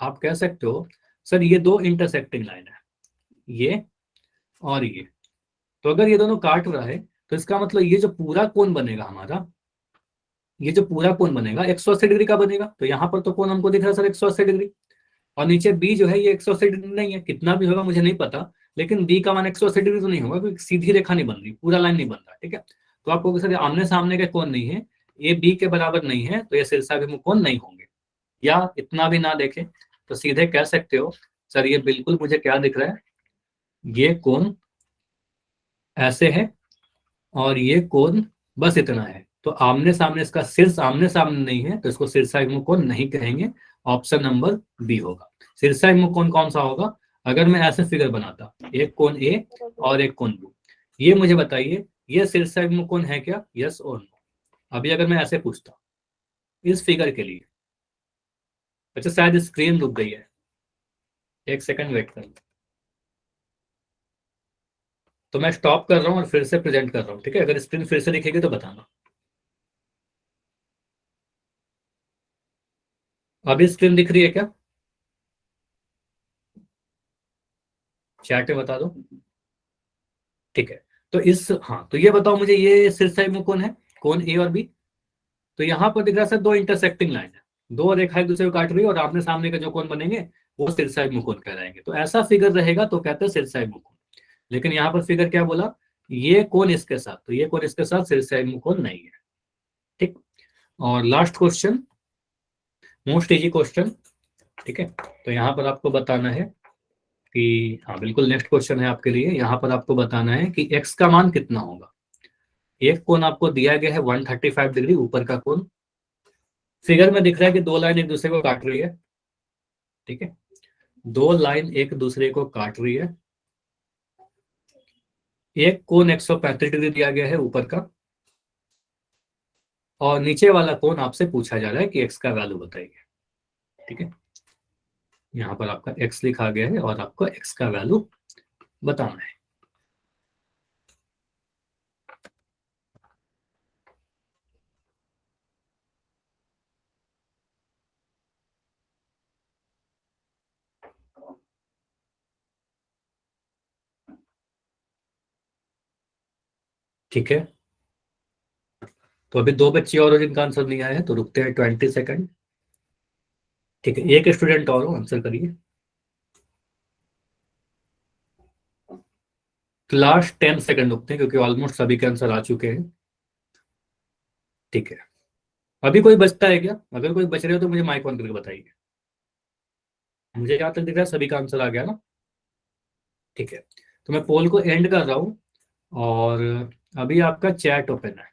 आप कह सकते हो सर ये दो इंटरसेक्टिंग लाइन है, ये और ये। तो अगर ये दोनों काट रहा है तो इसका मतलब ये जो पूरा कोण बनेगा हमारा, ये जो पूरा कोण बनेगा 180 डिग्री का बनेगा। तो यहाँ पर तो कोण हमको दिख रहा है सर 180 डिग्री, और नीचे बी जो है ये 180 डिग्री नहीं है, कितना भी होगा मुझे नहीं पता, लेकिन बी का मान 180 डिग्री तो नहीं होगा क्योंकि सीधी रेखा नहीं बन रही, पूरा लाइन नहीं बन रहा, ठीक है। तो आपको सर आमने सामने के कोण नहीं है, ए बी के बराबर नहीं है, तो ये शीर्षाभिमुख कोण नहीं होंगे। या इतना भी ना देखें तो सीधे कह सकते हो सर ये बिल्कुल मुझे क्या दिख रहा है, ये कोण ऐसे है और ये कोण बस इतना है। तो आमने सामने, इसका शीर्ष आमने सामने नहीं है तो इसको शीर्षाभिमुख कोण नहीं कहेंगे, ऑप्शन नंबर बी होगा। शीर्षाभिमुख कोण कौन सा होगा, अगर मैं ऐसे फिगर बनाता, एक कोण ए और एक कोण बी, ये मुझे बताइए ये शीर्षाभिमुख कोण है क्या, यस और नो। अभी अगर मैं ऐसे पूछता इस फिगर के लिए, अच्छा शायद स्क्रीन रुक गई है, एक सेकंड वेट कर, तो मैं स्टॉप कर रहा हूँ और फिर से प्रेजेंट कर रहा हूँ, ठीक है। अगर स्क्रीन फिर से दिखेगी तो बताना। अभी स्क्रीन दिख रही है क्या, चैट में बता दो। ठीक है तो इस, हाँ तो ये बताओ मुझे ये शीर्षाभिमुख कोण है, कौन ए और बी। तो यहाँ पर दिख रहा है सर दो इंटरसेक्टिंग लाइन है, दो रेखा एक दूसरे को काट रही है और आमने सामने के जो कोण बनेंगे वो सिरसाई मुकोन कहलाएंगे। तो ऐसा फिगर रहेगा तो कहते हैं सिरसाई मुकोन। लेकिन यहाँ पर फिगर क्या बोला, ये कोण इसके साथ, तो ये कोण इसके साथ सिरसाई मुकोन नहीं है। ठीक, और last question, most easy question. ठीक है, तो यहाँ पर आपको बताना है कि, हाँ बिल्कुल नेक्स्ट क्वेश्चन है आपके लिए। यहाँ पर आपको बताना है कि x का मान कितना होगा। एक कोण आपको दिया गया है 135 डिग्री, ऊपर का कोण। फिगर में दिख रहा है कि दो लाइन एक दूसरे को काट रही है। ठीक है, दो लाइन एक दूसरे को काट रही है। एक कोण 135 डिग्री दिया गया है ऊपर का, और नीचे वाला कोण आपसे पूछा जा रहा है कि x का वैल्यू बताइए। ठीक है, यहाँ पर आपका x लिखा गया है और आपको x का वैल्यू बताना है। ठीक है, तो अभी दो बच्चे और जिनका आंसर नहीं आया है, तो रुकते हैं 20 सेकंड। ठीक है, एक स्टूडेंट और हो, आंसर करिए। लास्ट 10 सेकंड रुकते हैं क्योंकि ऑलमोस्ट सभी के आंसर आ चुके हैं। ठीक है, अभी कोई बचता है क्या? अगर कोई बच रहे हो तो मुझे माइक ऑन करके बताइए। मुझे जहां तक दिख रहा है सभी का आंसर आ गया ना। ठीक है, तो मैं पोल को एंड कर रहा हूं, और अभी आपका चैट ओपन है।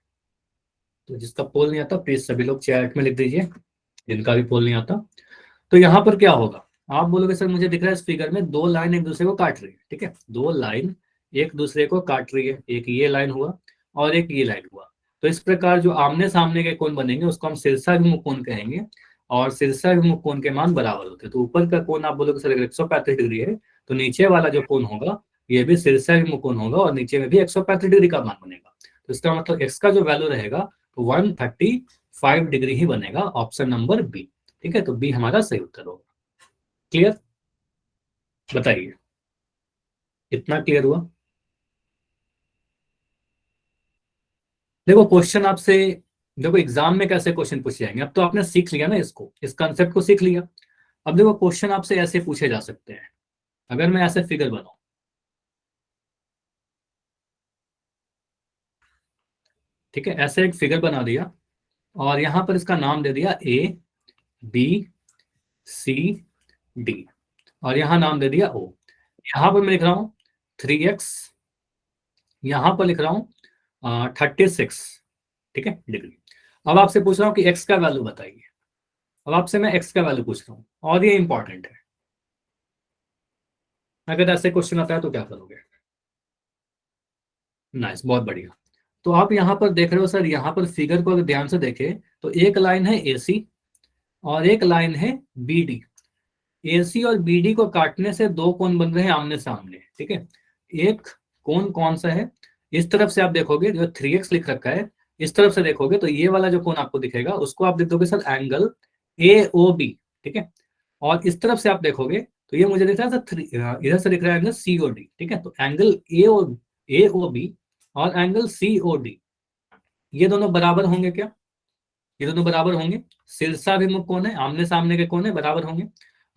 तो जिसका पोल नहीं आता प्लीज सभी लोग चैट में लिख दीजिए, जिनका भी पोल नहीं आता। तो यहाँ पर क्या होगा, आप बोलोगे सर मुझे दिख रहा है इस फिगर में दो लाइन एक दूसरे को काट रही है। ठीक है, दो लाइन एक दूसरे को काट रही है, एक ये लाइन हुआ और एक ये लाइन हुआ। तो इस प्रकार जो आमने सामने के कोण बनेंगे उसको हम शीर्षाभिमुख कोण कहेंगे, और शीर्षाभिमुख कोण के मान बराबर होते हैं। तो ऊपर का कोण आप बोलोगे सर 135 डिग्री है, तो नीचे वाला जो कोण होगा ये भी शीर्षाभिमुख कोण होगा, और नीचे में भी 135 डिग्री का मान बनेगा। तो इसका मतलब x का जो वैल्यू रहेगा 135 डिग्री ही बनेगा, ऑप्शन नंबर बी। ठीक है, तो बी हमारा सही उत्तर होगा। क्लियर, बताइए कितना क्लियर हुआ? देखो क्वेश्चन आपसे, देखो एग्जाम में कैसे क्वेश्चन पूछे जाएंगे, अब तो आपने सीख लिया ना इसको, इस कंसेप्ट को सीख लिया। अब देखो क्वेश्चन आपसे ऐसे पूछे जा सकते हैं, अगर मैं ऐसे फिगर बनाऊं। ठीक है, ऐसे एक फिगर बना दिया, और यहां पर इसका नाम दे दिया ए बी सी डी, और यहां नाम दे दिया ओ। यहां पर मैं लिख रहा हूं 3x, यहां पर लिख रहा हूं 36, ठीक है, डिग्री। अब आपसे पूछ रहा हूं कि x का वैल्यू बताइए। अब आपसे मैं x का वैल्यू पूछ रहा हूं, और ये इंपॉर्टेंट है। अगर ऐसे क्वेश्चन आता है तो क्या करोगे? नाइस, बहुत बढ़िया। तो आप यहाँ पर देख रहे हो सर, यहाँ पर फिगर को अगर ध्यान से देखें तो एक लाइन है AC और एक लाइन है BD। AC और BD को काटने से दो कोण बन रहे हैं आमने सामने। ठीक है, एक कोण कौन सा है, इस तरफ से आप देखोगे जो 3x लिख रखा है, इस तरफ से देखोगे तो ये वाला जो कोण आपको दिखेगा उसको आप लिख दोगे सर एंगल AOB। ठीक है, और इस तरफ से आप देखोगे तो ये मुझे दिख रहा है सर इधर से दिख रहा है एंगल COD। ठीक है, तो एंगल AOB और एंगल COD, ये दोनों बराबर होंगे क्या? ये दोनों बराबर होंगे, शीर्षाभिमुख कोण है, आमने सामने के कोण है, बराबर होंगे।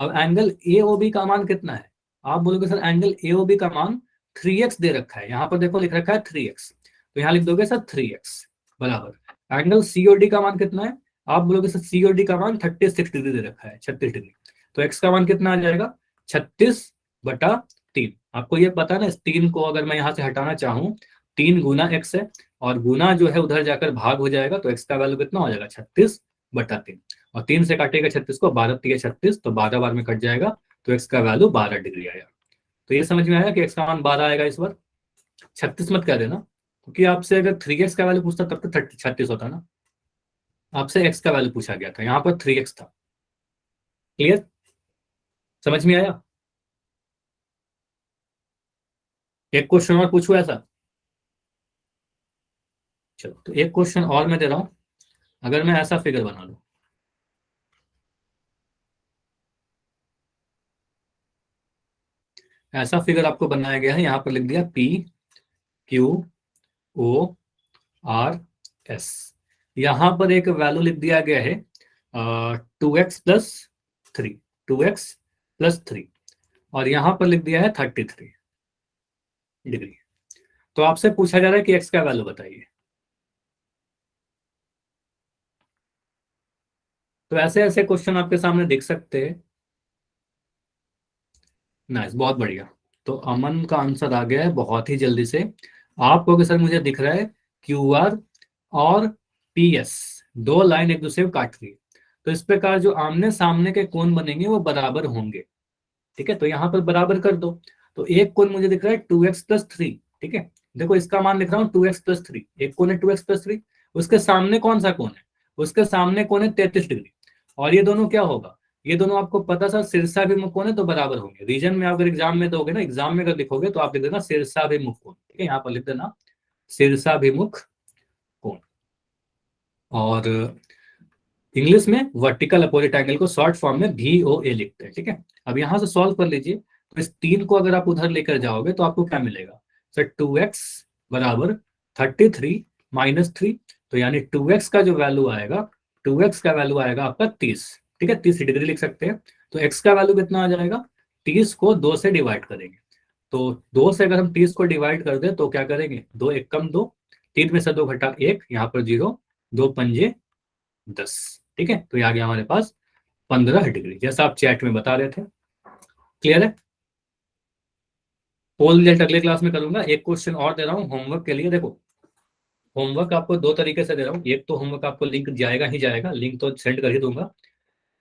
अब एंगल AOB का मान कितना है? आप बोलोगे सर एंगल AOB का मान 3x दे रखा है, यहाँ पर देखो लिख रखा है 3x, तो यहाँ लिख दोगे सर 3x बराबर। एंगल COD का मान कितना है? आप बोलोगे सर COD का मान 36 डिग्री दे रखा है, 36 डिग्री। तो x का मान कितना आ जाएगा? 36/3। आपको ये पता है ना, इस 3 को अगर मैं यहाँ से हटाना चाहूँ, 3 गुना x है, और गुना जो है उधर जाकर भाग हो जाएगा, तो x का वैल्यू कितना हो जाएगा? 36/3। और 3 से काटेगा 36 को, 12×3 = 36, तो 12 बार में कट जाएगा, तो x का वैल्यू 12 डिग्री आएगा। तो ये समझ में आया कि x का मान 12 आएगा इस बार। 36 मत कह देना, क्योंकि आपसे अगर 3x का वैल्यू पूछता तब तो 36 होता ना। आपसे x का वैल्यू पूछा गया था, यहाँ पर 3x था। क्लियर, समझ में आया? एक क्वेश्चन और पूछू ऐसा? चलो, तो एक क्वेश्चन और मैं दे रहा हूं। अगर मैं ऐसा फिगर बना लूं, ऐसा फिगर आपको बनाया गया है, यहां पर लिख दिया PQORS। यहां पर एक वैल्यू लिख दिया गया है 2x + 3, 2x +3 और यहाँ पर लिख दिया है 33 डिग्री। तो आपसे पूछा जा रहा है कि x का वैल्यू बताइए। तो ऐसे ऐसे क्वेश्चन आपके सामने दिख सकते हैं। नाइस, बहुत बढ़िया। तो अमन का आंसर आ गया है बहुत ही जल्दी से। आपको कि सर मुझे दिख रहा है QR और PS दो लाइन एक दूसरे को काट रही है, तो इस प्रकार जो आमने सामने के कोण बनेंगे वो बराबर होंगे। ठीक है, तो यहाँ पर बराबर कर दो। तो एक कोण मुझे दिख रहा है 2x+3। ठीक है, देखो इसका मान लिख रहा हूँ 2x+3, एक कोण है 2x+3, उसके सामने कौन सा कोण है, उसके सामने कोण है 33 डिग्री। और ये दोनों क्या होगा, ये दोनों आपको पता था शीर्षाभिमुख कोण है तो बराबर होंगे। रीजन में अगर एग्जाम में दोगे ना, एग्जाम में अगर लिखोगे तो आप लिख देना शीर्षाभिमुख कोण। ठीक है, यहाँ पर लिख देना शीर्षाभिमुख कोण। और इंग्लिश में वर्टिकल अपोजिट एंगल को शॉर्ट फॉर्म में VOA लिखते हैं। ठीक है, अब यहां से सॉल्व कर लीजिए। तो इस 3 को अगर आप उधर लेकर जाओगे तो आपको क्या मिलेगा सर, 2x बराबर 33 - 3। तो यानी 2x का जो वैल्यू आएगा, 2x का वैल्यू आएगा आपका 30। ठीक है, 30 डिग्री लिख सकते हैं। तो x का वैल्यू कितना आ जाएगा, 30 को 2 से डिवाइड करेंगे। तो 2 से अगर हम 30 को डिवाइड कर दें तो क्या करेंगे, 2 1 कम 2, 3 में से 2 घटा 1, यहाँ पर 0, 2 पंजे 10। ठीक है, तो ये आ गया हमारे पास 15 डिग्री, जैसा आप चैट में बता रहे थे। क्लियर है। पोल रिजल्ट अगले क्लास में करूंगा। एक क्वेश्चन और दे रहा हूँ होमवर्क के लिए। देखो, होमवर्क आपको दो तरीके से दे रहा हूँ। एक तो होमवर्क आपको लिंक जाएगा ही जाएगा, लिंक तो सेंड कर ही दूंगा।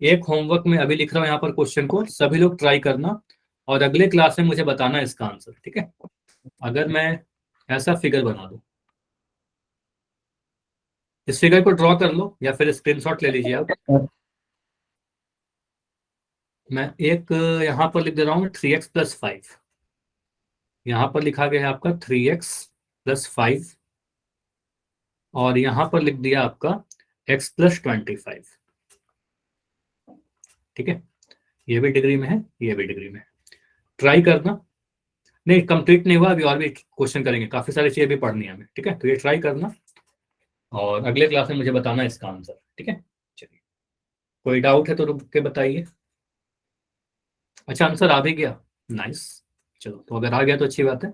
एक होमवर्क में अभी लिख रहा हूँ यहाँ पर क्वेश्चन को, सभी लोग ट्राई करना और अगले क्लास में मुझे बताना इसका आंसर। ठीक है, अगर मैं ऐसा फिगर बना दूं, इस फिगर को ड्रॉ कर लो या फिर स्क्रीनशॉट ले लीजिए आप। मैं एक यहाँ पर लिख दे रहा हूँ 3x+5। यहाँ पर लिखा गया है आपका 3x+5 और यहाँ पर लिख दिया आपका x+25। ठीक है, ये भी डिग्री में है, ये भी डिग्री में है। ट्राई करना। नहीं, कंप्लीट नहीं हुआ, अभी और भी क्वेश्चन करेंगे, काफी सारी चीजें भी पढ़नी है हमें। ठीक है, तो ये ट्राई करना और अगले क्लास में मुझे बताना इसका आंसर। ठीक है, चलिए, कोई डाउट है तो रुक के बताइए। अच्छा, आंसर आ भी गया, नाइस। चलो, तो अगर आ गया तो अच्छी बात है।